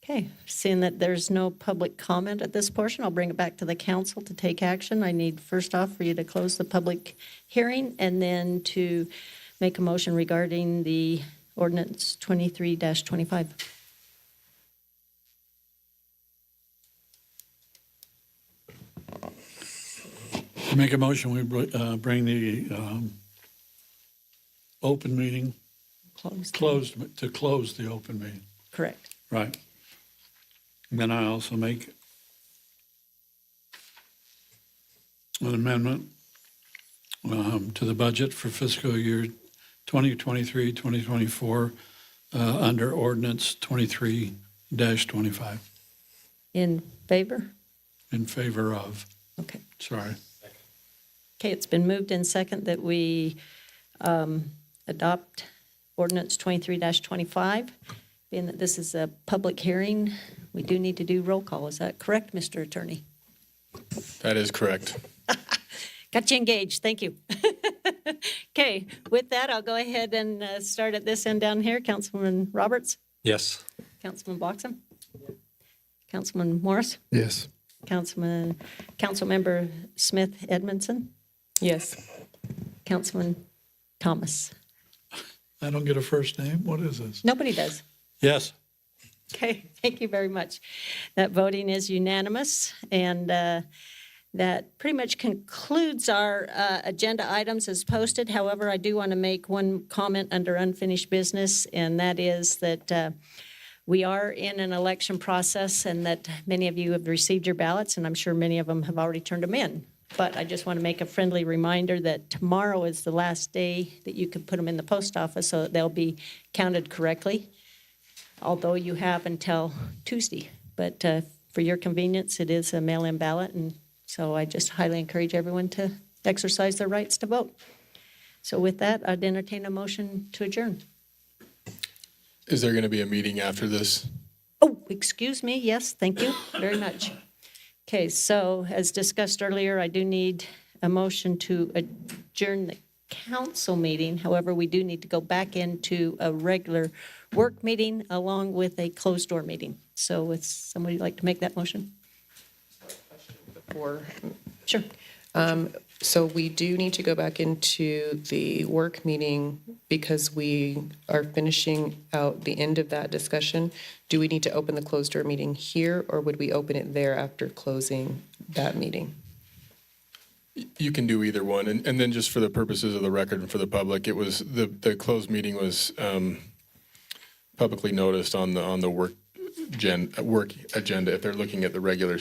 Okay, seeing that there's no public comment at this portion, I'll bring it back to the council to take action. I need first off for you to close the public hearing and then to make a motion regarding the ordinance 23-25. Make a motion, we bring the open meeting, close the open meeting. Correct. Right. And then I also make an amendment to the budget for fiscal year 2023, 2024, under ordinance 23-25. In favor? In favor of. Okay. Sorry. Okay, it's been moved in second that we adopt ordinance 23-25. Being that this is a public hearing, we do need to do roll call. Is that correct, Mr. Attorney? That is correct. Got you engaged. Thank you. Okay, with that, I'll go ahead and start at this end down here. Councilman Roberts? Yes. Councilman Bloxham? Councilman Morris? Yes. Councilmember Smith Edmondson? Yes. Councilman Thomas? I don't get a first name? What is this? Nobody does. Yes. Okay, thank you very much. That voting is unanimous, and that pretty much concludes our agenda items as posted. However, I do want to make one comment under unfinished business, and that is that we are in an election process and that many of you have received your ballots, and I'm sure many of them have already turned them in. But I just want to make a friendly reminder that tomorrow is the last day that you can put them in the post office so that they'll be counted correctly, although you have until Tuesday. But for your convenience, it is a mail-in ballot, and so I just highly encourage everyone to exercise their rights to vote. So with that, I'd entertain a motion to adjourn. Is there going to be a meeting after this? Oh, excuse me. Yes, thank you very much. Okay, so as discussed earlier, I do need a motion to adjourn the council meeting. However, we do need to go back into a regular work meeting along with a closed-door meeting. So would somebody like to make that motion? Sure. So we do need to go back into the work meeting because we are finishing out the end of that discussion. Do we need to open the closed door meeting here, or would we open it there after closing that meeting? You can do either one. And then just for the purposes of the record and for the public, it was, the closed meeting was publicly noticed on the work agenda. If they're looking at the regular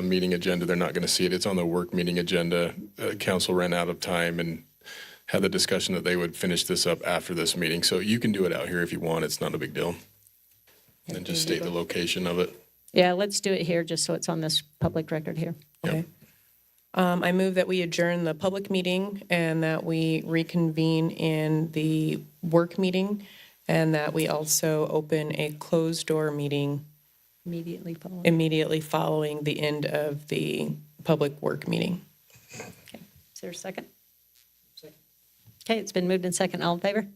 meeting agenda, they're not going to see it. It's on the work meeting agenda. Council ran out of time and had the discussion that they would finish this up after this meeting. So you can do it out here if you want. It's not a big deal. And then just state the location of it. Yeah, let's do it here just so it's on this public record here. Okay. I move that we adjourn the public meeting and that we reconvene in the work meeting and that we also open a closed door meeting immediately following the end of the public work meeting. Okay. Is there a second? Okay, it's been moved in second. All in favor?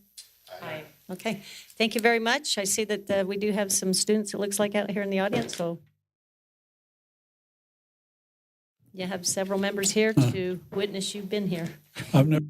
Aye. Okay, thank you very much. I see that we do have some students, it looks like, out here in the audience, so you have several members here to witness you've been here. I've never